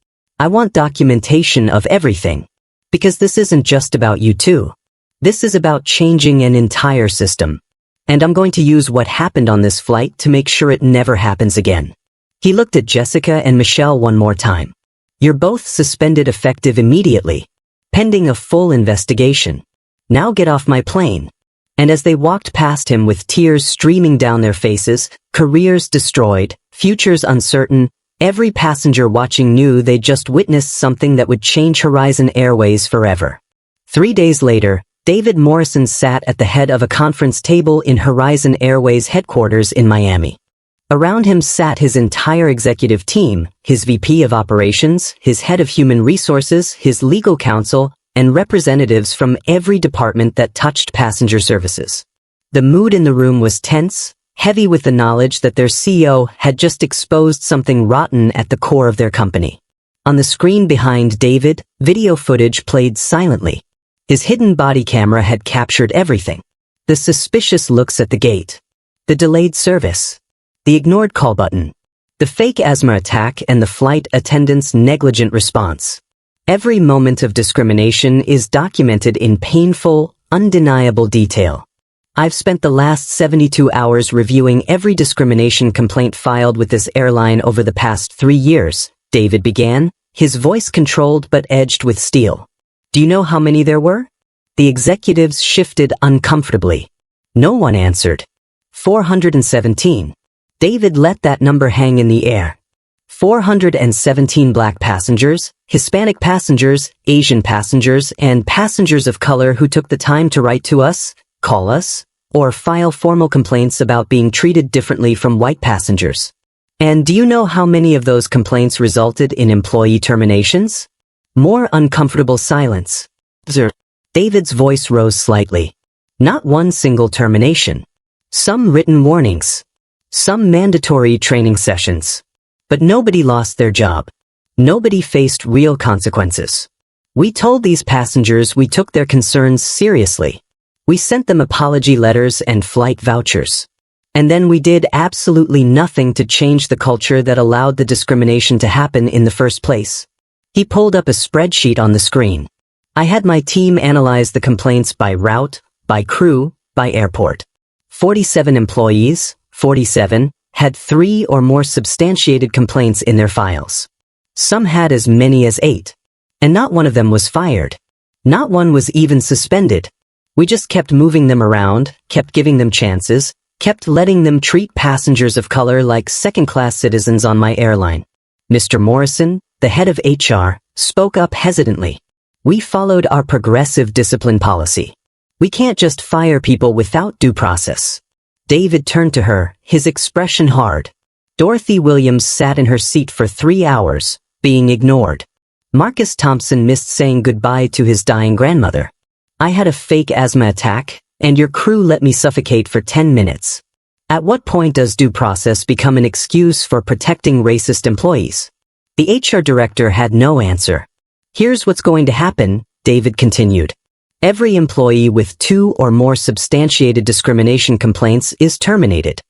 I want documentation of everything. Because this isn't just about you two. This is about changing an entire system. And I'm going to use what happened on this flight to make sure it never happens again. He looked at Jessica and Michelle one more time. You're both suspended effective immediately, pending a full investigation. Now get off my plane. And as they walked past him with tears streaming down their faces, careers destroyed, futures uncertain, every passenger watching knew they'd just witnessed something that would change Horizon Airways forever. 3 days later, David Morrison sat at the head of a conference table in Horizon Airways headquarters in Miami. Around him sat his entire executive team, his VP of operations, his head of human resources, his legal counsel, and representatives from every department that touched passenger services. The mood in the room was tense, heavy with the knowledge that their CEO had just exposed something rotten at the core of their company. On the screen behind David, video footage played silently. His hidden body camera had captured everything. The suspicious looks at the gate. The delayed service. The ignored call button. The fake asthma attack and the flight attendant's negligent response. Every moment of discrimination is documented in painful, undeniable detail. I've spent the last 72 hours reviewing every discrimination complaint filed with this airline over the past 3 years, David began, his voice controlled but edged with steel. Do you know how many there were? The executives shifted uncomfortably. No one answered. 417. David let that number hang in the air. 417 black passengers, Hispanic passengers, Asian passengers, and passengers of color who took the time to write to us, call us, or file formal complaints about being treated differently from white passengers. And do you know how many of those complaints resulted in employee terminations? More uncomfortable silence. David's voice rose slightly. Not one single termination. Some written warnings. Some mandatory training sessions. But nobody lost their job. Nobody faced real consequences. We told these passengers we took their concerns seriously. We sent them apology letters and flight vouchers. And then we did absolutely nothing to change the culture that allowed the discrimination to happen in the first place. He pulled up a spreadsheet on the screen. I had my team analyze the complaints by route, by crew, by airport. 47 employees, 47, had 3 or more substantiated complaints in their files. Some had as many as 8. And not one of them was fired. Not one was even suspended. We just kept moving them around, kept giving them chances, kept letting them treat passengers of color like second-class citizens on my airline. Mr. Morrison, the head of HR, spoke up hesitantly. We followed our progressive discipline policy. We can't just fire people without due process. David turned to her, his expression hard. Dorothy Williams sat in her seat for 3 hours, being ignored. Marcus Thompson missed saying goodbye to his dying grandmother. I had a fake asthma attack, and your crew let me suffocate for 10 minutes. At what point does due process become an excuse for protecting racist employees? The HR director had no answer. Here's what's going to happen, David continued. Every employee with 2 or more substantiated discrimination complaints is terminated.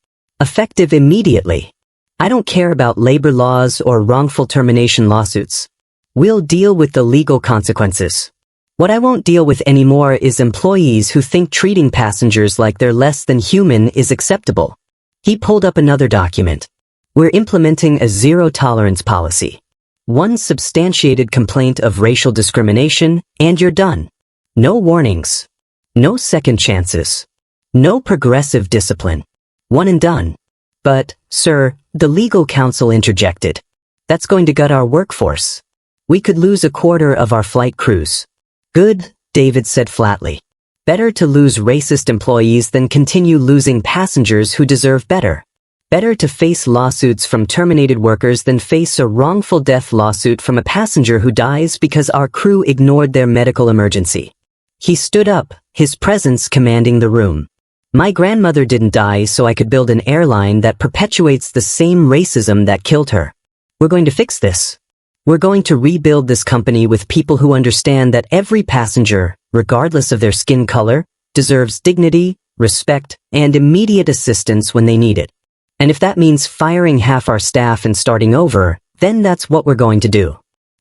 Effective immediately. I don't care about labor laws or wrongful termination lawsuits. We'll deal with the legal consequences. What I won't deal with anymore is employees who think treating passengers like they're less than human is acceptable. He pulled up another document. We're implementing a zero-tolerance policy. 1 substantiated complaint of racial discrimination, and you're done. No warnings. No second chances. No progressive discipline. 1 and done. But, sir, the legal counsel interjected. That's going to gut our workforce. We could lose a quarter of our flight crews. Good, David said flatly. Better to lose racist employees than continue losing passengers who deserve better. Better to face lawsuits from terminated workers than face a wrongful death lawsuit from a passenger who dies because our crew ignored their medical emergency. He stood up, his presence commanding the room. My grandmother didn't die so I could build an airline that perpetuates the same racism that killed her. We're going to fix this. We're going to rebuild this company with people who understand that every passenger, regardless of their skin color, deserves dignity, respect, and immediate assistance when they need it. And if that means firing half our staff and starting over, then that's what we're going to do.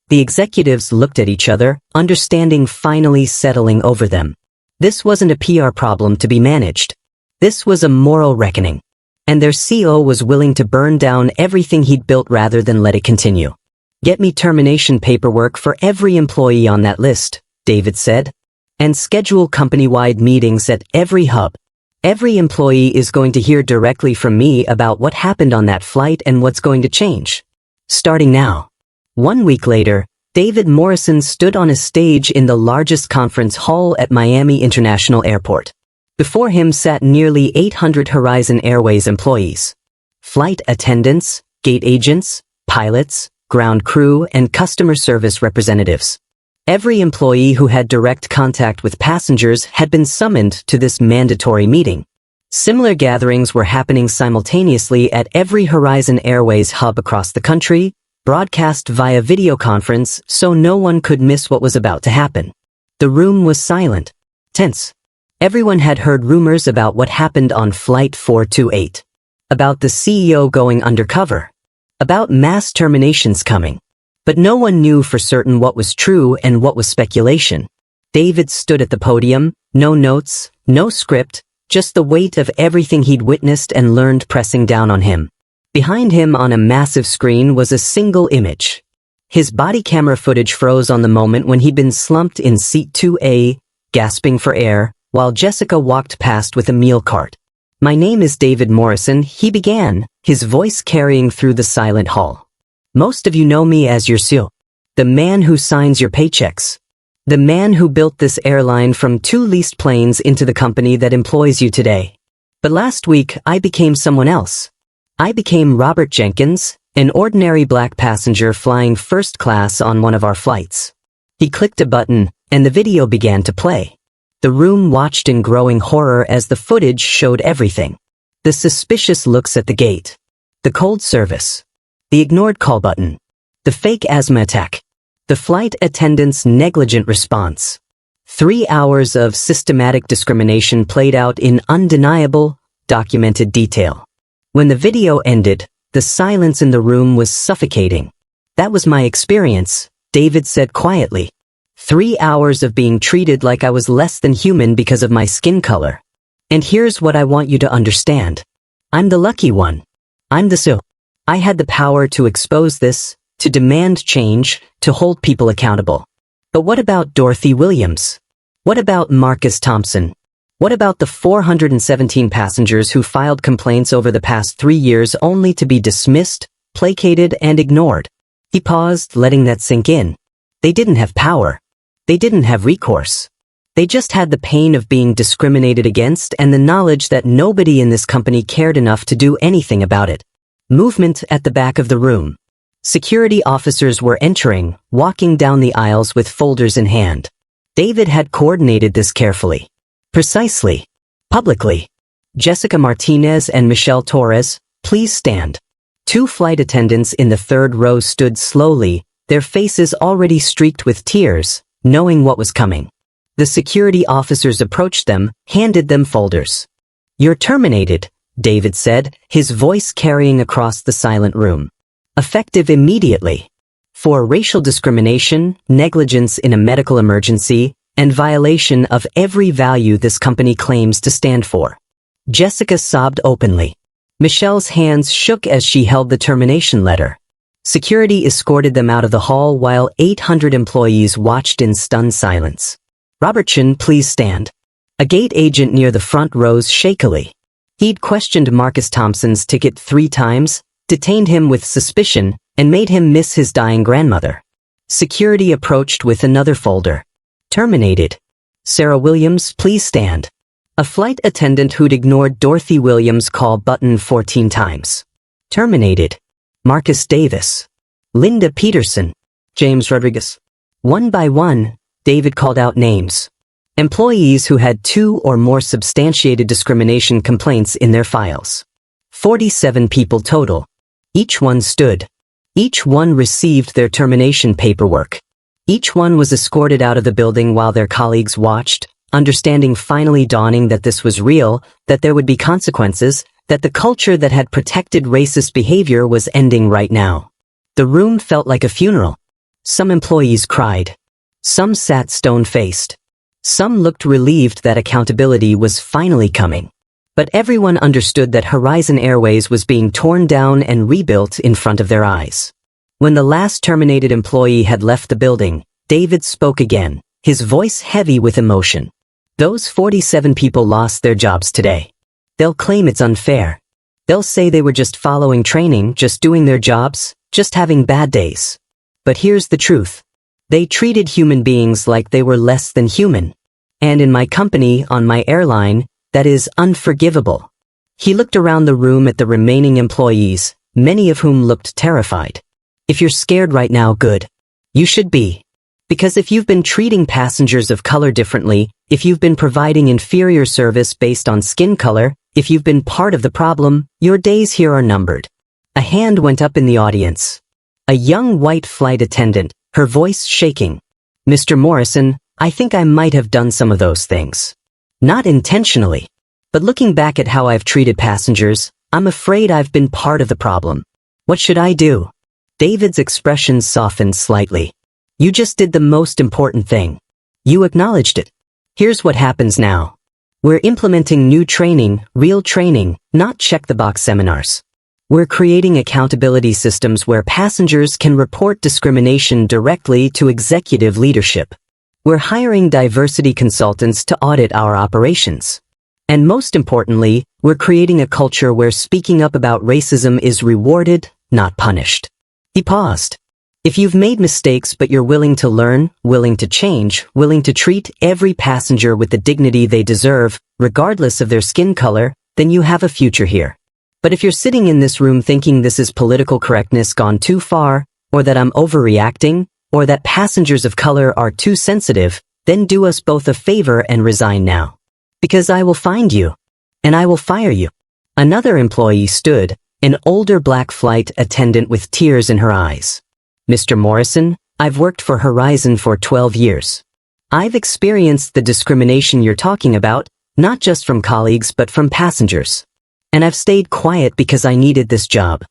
The executives looked at each other, understanding finally settling over them. This wasn't a PR problem to be managed. This was a moral reckoning. And their CEO was willing to burn down everything he'd built rather than let it continue. Get me termination paperwork for every employee on that list, David said. And schedule company-wide meetings at every hub. Every employee is going to hear directly from me about what happened on that flight and what's going to change. Starting now. 1 week later, David Morrison stood on a stage in the largest conference hall at Miami International Airport. Before him sat nearly 800 Horizon Airways employees. Flight attendants, gate agents, pilots, ground crew, and customer service representatives. Every employee who had direct contact with passengers had been summoned to this mandatory meeting. Similar gatherings were happening simultaneously at every Horizon Airways hub across the country, broadcast via video conference so no one could miss what was about to happen. The room was silent, tense. Everyone had heard rumors about what happened on Flight 428. About the CEO going undercover. About mass terminations coming. But no one knew for certain what was true and what was speculation. David stood at the podium, no notes, no script, just the weight of everything he'd witnessed and learned pressing down on him. Behind him on a massive screen was a single image. His body camera footage froze on the moment when he'd been slumped in seat 2A, gasping for air, while Jessica walked past with a meal cart. "My name is David Morrison," he began, his voice carrying through the silent hall. "Most of you know me as your CEO, the man who signs your paychecks, the man who built this airline from 2 leased planes into the company that employs you today. But last week, I became someone else. I became Robert Jenkins, an ordinary black passenger flying first class on one of our flights." He clicked a button, and the video began to play. The room watched in growing horror as the footage showed everything. The suspicious looks at the gate. The cold service. The ignored call button. The fake asthma attack. The flight attendant's negligent response. 3 hours of systematic discrimination played out in undeniable, documented detail. When the video ended, the silence in the room was suffocating. "That was my experience," David said quietly. 3 hours of being treated like I was less than human because of my skin color. And here's what I want you to understand. I'm the lucky one. I'm the CEO. I had the power to expose this, to demand change, to hold people accountable. But what about Dorothy Williams? What about Marcus Thompson? What about the 417 passengers who filed complaints over the past 3 years only to be dismissed, placated, and ignored? He paused, letting that sink in. They didn't have power. They didn't have recourse. They just had the pain of being discriminated against and the knowledge that nobody in this company cared enough to do anything about it. Movement at the back of the room. Security officers were entering, walking down the aisles with folders in hand. David had coordinated this carefully. Precisely. Publicly. "Jessica Martinez and Michelle Torres, please stand." 2 flight attendants in the 3rd row stood slowly, their faces already streaked with tears, knowing what was coming. The security officers approached them, handed them folders. "You're terminated," David said, his voice carrying across the silent room. "Effective immediately. For racial discrimination, negligence in a medical emergency, and violation of every value this company claims to stand for." Jessica sobbed openly. Michelle's hands shook as she held the termination letter. Security escorted them out of the hall while 800 employees watched in stunned silence. "Robertson, please stand." A gate agent near the front rose shakily. He'd questioned Marcus Thompson's ticket 3 times, detained him with suspicion, and made him miss his dying grandmother. Security approached with another folder. "Terminated. Sarah Williams, please stand." A flight attendant who'd ignored Dorothy Williams' call button 14 times. "Terminated. Marcus Davis. Linda Peterson. James Rodriguez." One by one, David called out names. Employees who had 2 or more substantiated discrimination complaints in their files. 47 people total. Each one stood. Each one received their termination paperwork. Each one was escorted out of the building while their colleagues watched, understanding finally dawning that this was real, that there would be consequences, that the culture that had protected racist behavior was ending right now. The room felt like a funeral. Some employees cried. Some sat stone-faced. Some looked relieved that accountability was finally coming. But everyone understood that Horizon Airways was being torn down and rebuilt in front of their eyes. When the last terminated employee had left the building, David spoke again, his voice heavy with emotion. "Those 47 people lost their jobs today. They'll claim it's unfair. They'll say they were just following training, just doing their jobs, just having bad days. But here's the truth. They treated human beings like they were less than human. And in my company, on my airline, that is unforgivable." He looked around the room at the remaining employees, many of whom looked terrified. "If you're scared right now, good. You should be. Because if you've been treating passengers of color differently, if you've been providing inferior service based on skin color, if you've been part of the problem, your days here are numbered." A hand went up in the audience. A young white flight attendant, her voice shaking. "Mr. Morrison, I think I might have done some of those things. Not intentionally. But looking back at how I've treated passengers, I'm afraid I've been part of the problem. What should I do? David's expression softened slightly. You just did the most important thing. You acknowledged it. Here's what happens now. We're implementing new training, real training, not check-the-box seminars. We're creating accountability systems where passengers can report discrimination directly to executive leadership. We're hiring diversity consultants to audit our operations. And most importantly, we're creating a culture where speaking up about racism is rewarded, not punished. He paused. If you've made mistakes but you're willing to learn, willing to change, willing to treat every passenger with the dignity they deserve, regardless of their skin color, then you have a future here. But if you're sitting in this room thinking this is political correctness gone too far, or that I'm overreacting, or that passengers of color are too sensitive, then do us both a favor and resign now. Because I will find you. And I will fire you. Another employee stood, an older black flight attendant with tears in her eyes. Mr. Morrison, I've worked for Horizon for 12 years. I've experienced the discrimination you're talking about, not just from colleagues but from passengers. And I've stayed quiet because I needed this job.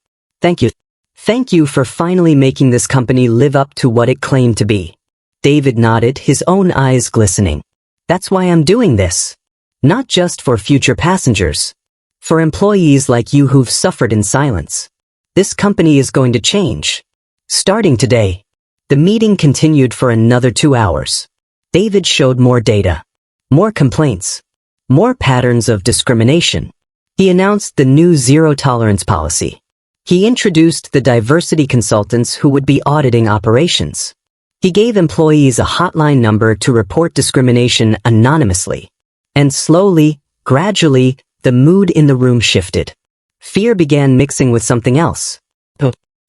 Thank you. Thank you for finally making this company live up to what it claimed to be. David nodded, his own eyes glistening. That's why I'm doing this. Not just for future passengers. For employees like you who've suffered in silence. This company is going to change. Starting today. The meeting continued for another 2 hours. David showed more data. More complaints. More patterns of discrimination. He announced the new zero-tolerance policy. He introduced the diversity consultants who would be auditing operations. He gave employees a hotline number to report discrimination anonymously. And slowly, gradually, the mood in the room shifted. Fear began mixing with something else.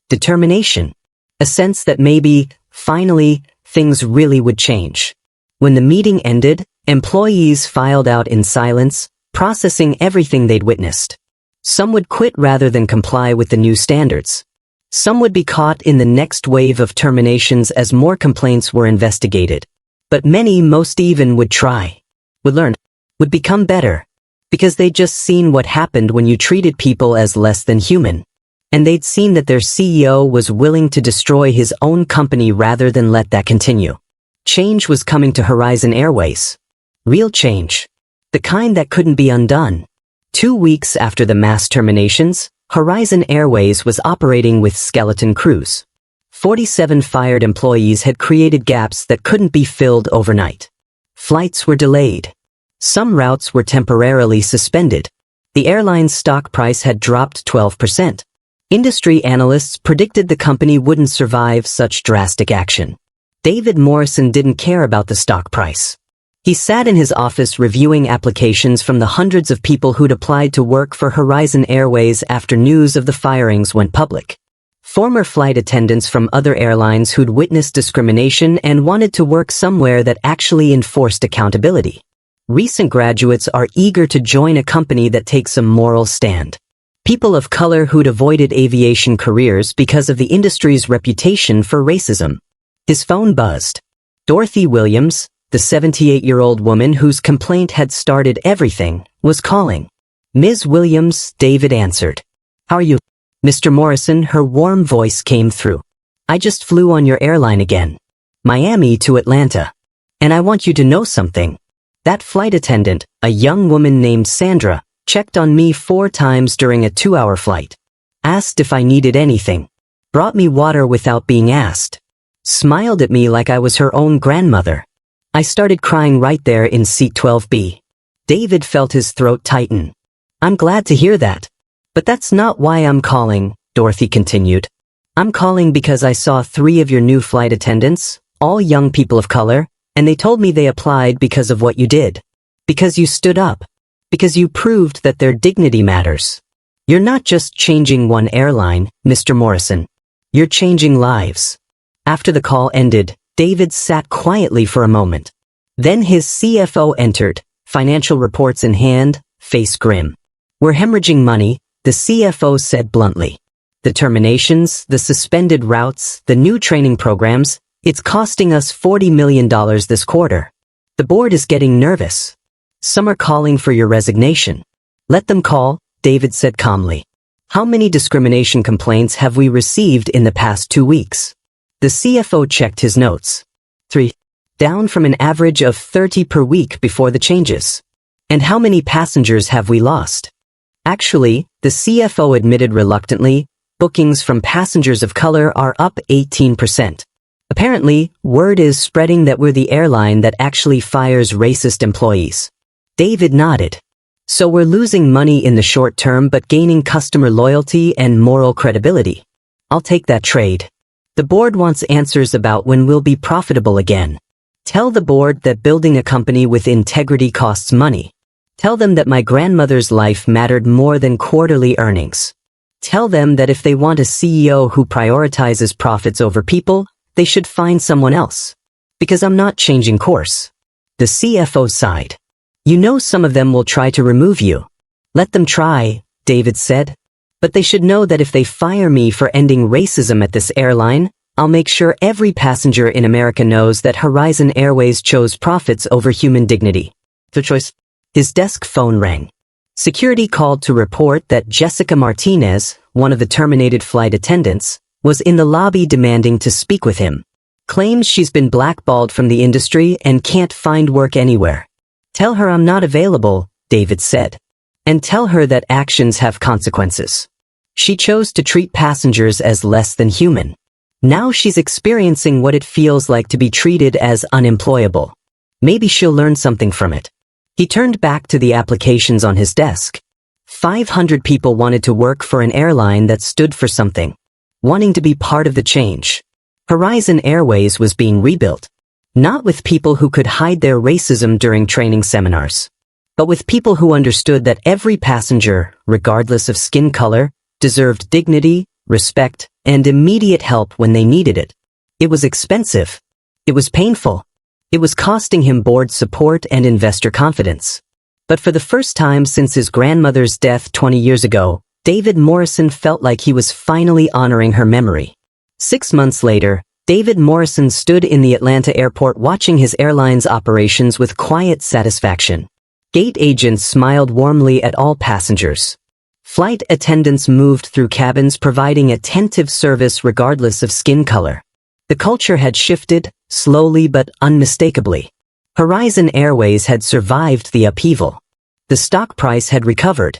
Determination. A sense that maybe, finally, things really would change. When the meeting ended, employees filed out in silence, processing everything they'd witnessed. Some would quit rather than comply with the new standards. Some would be caught in the next wave of terminations as more complaints were investigated. But many, most even, would try. Would learn. Would become better. Because they'd just seen what happened when you treated people as less than human. And they'd seen that their CEO was willing to destroy his own company rather than let that continue. Change was coming to Horizon Airways. Real change. The kind that couldn't be undone. 2 weeks after the mass terminations, Horizon Airways was operating with skeleton crews. 47 fired employees had created gaps that couldn't be filled overnight. Flights were delayed. Some routes were temporarily suspended. The airline's stock price had dropped 12%. Industry analysts predicted the company wouldn't survive such drastic action. David Morrison didn't care about the stock price. He sat in his office reviewing applications from the hundreds of people who'd applied to work for Horizon Airways after news of the firings went public. Former flight attendants from other airlines who'd witnessed discrimination and wanted to work somewhere that actually enforced accountability. Recent graduates are eager to join a company that takes a moral stand. People of color who'd avoided aviation careers because of the industry's reputation for racism. His phone buzzed. Dorothy Williams, the 78-year-old woman whose complaint had started everything, was calling. Ms. Williams, David answered. How are you? Mr. Morrison, her warm voice came through. I just flew on your airline again. Miami to Atlanta. And I want you to know something. That flight attendant, a young woman named Sandra, checked on me 4 times during a 2-hour flight. Asked if I needed anything. Brought me water without being asked. Smiled at me like I was her own grandmother. I started crying right there in seat 12B. David felt his throat tighten. I'm glad to hear that. But that's not why I'm calling, Dorothy continued. I'm calling because I saw 3 of your new flight attendants, all young people of color, and they told me they applied because of what you did. Because you stood up. Because you proved that their dignity matters. You're not just changing one airline, Mr. Morrison. You're changing lives. After the call ended, David sat quietly for a moment. Then his CFO entered, financial reports in hand, face grim. We're hemorrhaging money, the CFO said bluntly. The terminations, the suspended routes, the new training programs, It's costing us $40 million this quarter. The board is getting nervous. Some are calling for your resignation. Let them call, David said calmly. How many discrimination complaints have we received in the past 2 weeks? The CFO checked his notes. 3. Down from an average of 30 per week before the changes. And how many passengers have we lost? Actually, the CFO admitted reluctantly, bookings from passengers of color are up 18%. Apparently, word is spreading that we're the airline that actually fires racist employees. David nodded. So we're losing money in the short term but gaining customer loyalty and moral credibility. I'll take that trade. The board wants answers about when we'll be profitable again. Tell the board that building a company with integrity costs money. Tell them that my grandmother's life mattered more than quarterly earnings. Tell them that if they want a CEO who prioritizes profits over people, they should find someone else. Because I'm not changing course. The CFO sighed. You know some of them will try to remove you. Let them try, David said. But they should know that if they fire me for ending racism at this airline, I'll make sure every passenger in America knows that Horizon Airways chose profits over human dignity. The choice. His desk phone rang. Security called to report that Jessica Martinez, one of the terminated flight attendants, was in the lobby demanding to speak with him. Claims she's been blackballed from the industry and can't find work anywhere. Tell her I'm not available, David said. And tell her that actions have consequences. She chose to treat passengers as less than human. Now she's experiencing what it feels like to be treated as unemployable. Maybe she'll learn something from it. He turned back to the applications on his desk. 500 people wanted to work for an airline that stood for something. Wanting to be part of the change. Horizon Airways was being rebuilt. Not with people who could hide their racism during training seminars. But with people who understood that every passenger, regardless of skin color, deserved dignity, respect, and immediate help when they needed it. It was expensive. It was painful. It was costing him board support and investor confidence. But for the first time since his grandmother's death 20 years ago, David Morrison felt like he was finally honoring her memory. 6 months later, David Morrison stood in the Atlanta airport watching his airline's operations with quiet satisfaction. Gate agents smiled warmly at all passengers. Flight attendants moved through cabins providing attentive service regardless of skin color. The culture had shifted, slowly but unmistakably. Horizon Airways had survived the upheaval. The stock price had recovered.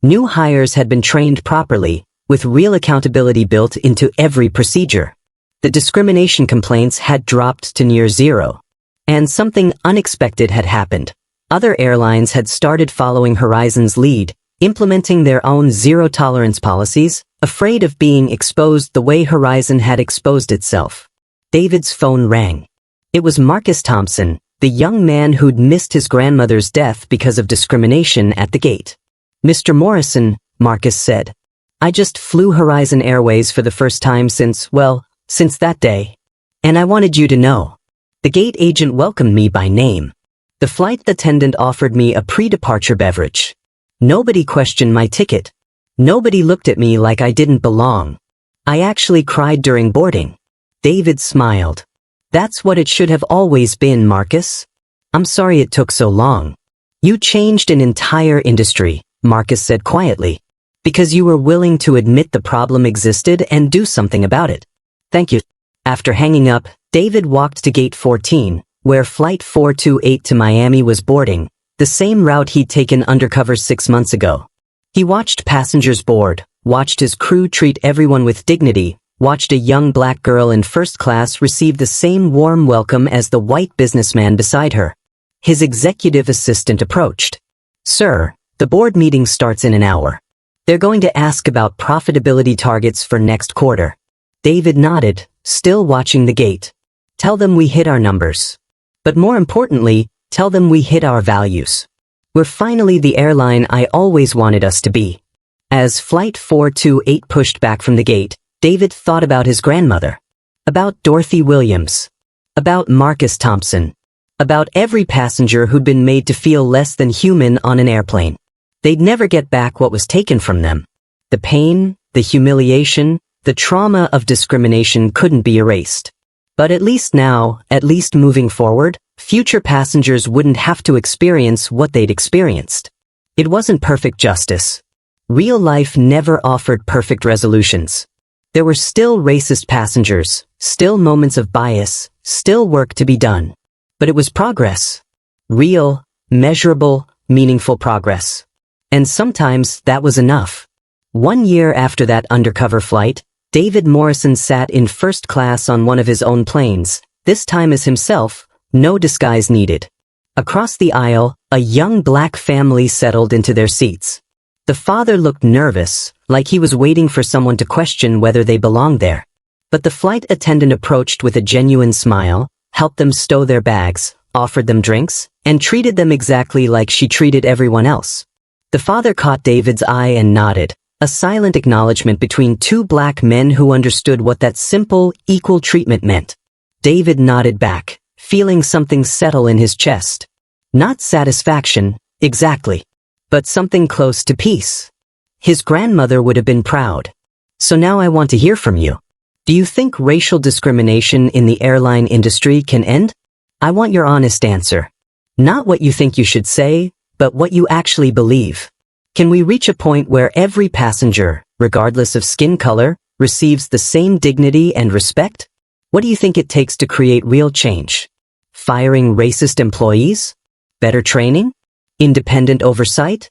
New hires had been trained properly, with real accountability built into every procedure. The discrimination complaints had dropped to near zero. And something unexpected had happened. Other airlines had started following Horizon's lead, implementing their own zero-tolerance policies, afraid of being exposed the way Horizon had exposed itself. David's phone rang. It was Marcus Thompson, the young man who'd missed his grandmother's death because of discrimination at the gate. Mr. Morrison, Marcus said. I just flew Horizon Airways for the first time since that day. And I wanted you to know. The gate agent welcomed me by name. The flight attendant offered me a pre-departure beverage. Nobody questioned my ticket. Nobody looked at me like I didn't belong. I actually cried during boarding. David smiled. That's what it should have always been, Marcus. I'm sorry it took so long. You changed an entire industry, Marcus said quietly. Because you were willing to admit the problem existed and do something about it. Thank you. After hanging up, David walked to gate 14, where flight 428 to Miami was boarding, the same route he'd taken undercover 6 months ago. He watched passengers board, watched his crew treat everyone with dignity, watched a young black girl in first class receive the same warm welcome as the white businessman beside her. His executive assistant approached. Sir, the board meeting starts in an hour. They're going to ask about profitability targets for next quarter. David nodded, still watching the gate. Tell them we hit our numbers. But more importantly, tell them we hit our values. We're finally the airline I always wanted us to be. As Flight 428 pushed back from the gate, David thought about his grandmother. About Dorothy Williams. About Marcus Thompson. About every passenger who'd been made to feel less than human on an airplane. They'd never get back what was taken from them. The pain, the humiliation, the trauma of discrimination couldn't be erased. But at least now, at least moving forward, future passengers wouldn't have to experience what they'd experienced. It wasn't perfect justice. Real life never offered perfect resolutions. There were still racist passengers, still moments of bias, still work to be done. But it was progress. Real, measurable, meaningful progress. And sometimes that was enough. 1 year after that undercover flight, David Morrison sat in first class on one of his own planes, this time as himself, no disguise needed. Across the aisle, a young black family settled into their seats. The father looked nervous, like he was waiting for someone to question whether they belonged there. But the flight attendant approached with a genuine smile, helped them stow their bags, offered them drinks, and treated them exactly like she treated everyone else. The father caught David's eye and nodded, a silent acknowledgement between two black men who understood what that simple, equal treatment meant. David nodded back, feeling something settle in his chest. Not satisfaction, exactly, but something close to peace. His grandmother would have been proud. So now I want to hear from you. Do you think racial discrimination in the airline industry can end? I want your honest answer. Not what you think you should say, but what you actually believe. Can we reach a point where every passenger, regardless of skin color, receives the same dignity and respect? What do you think it takes to create real change? Firing racist employees? Better training? Independent oversight?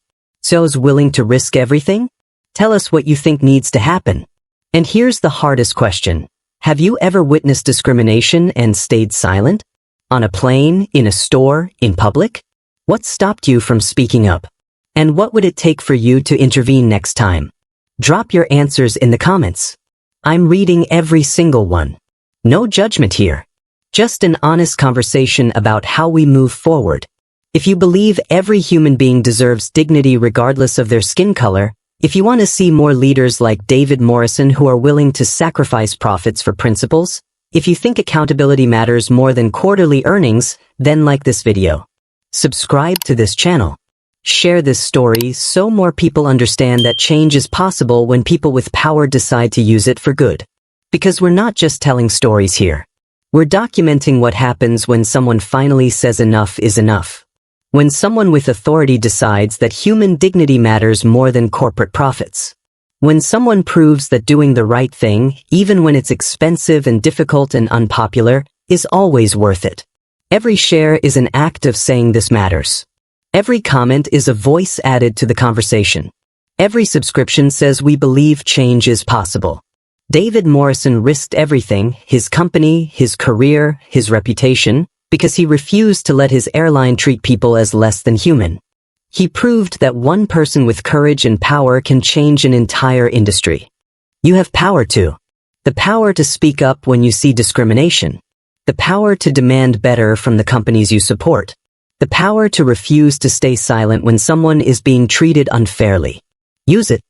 Those willing to risk everything? Tell us what you think needs to happen. And here's the hardest question. Have you ever witnessed discrimination and stayed silent? On a plane, in a store, in public? What stopped you from speaking up? And what would it take for you to intervene next time? Drop your answers in the comments. I'm reading every single one. No judgment here. Just an honest conversation about how we move forward. If you believe every human being deserves dignity regardless of their skin color, if you want to see more leaders like David Morrison who are willing to sacrifice profits for principles, if you think accountability matters more than quarterly earnings, then like this video. Subscribe to this channel. Share this story so more people understand that change is possible when people with power decide to use it for good. Because we're not just telling stories here. We're documenting what happens when someone finally says enough is enough. When someone with authority decides that human dignity matters more than corporate profits. When someone proves that doing the right thing, even when it's expensive and difficult and unpopular, is always worth it. Every share is an act of saying this matters. Every comment is a voice added to the conversation. Every subscription says we believe change is possible. David Morrison risked everything, his company, his career, his reputation, because he refused to let his airline treat people as less than human. He proved that one person with courage and power can change an entire industry. You have power too. The power to speak up when you see discrimination. The power to demand better from the companies you support. The power to refuse to stay silent when someone is being treated unfairly. Use it.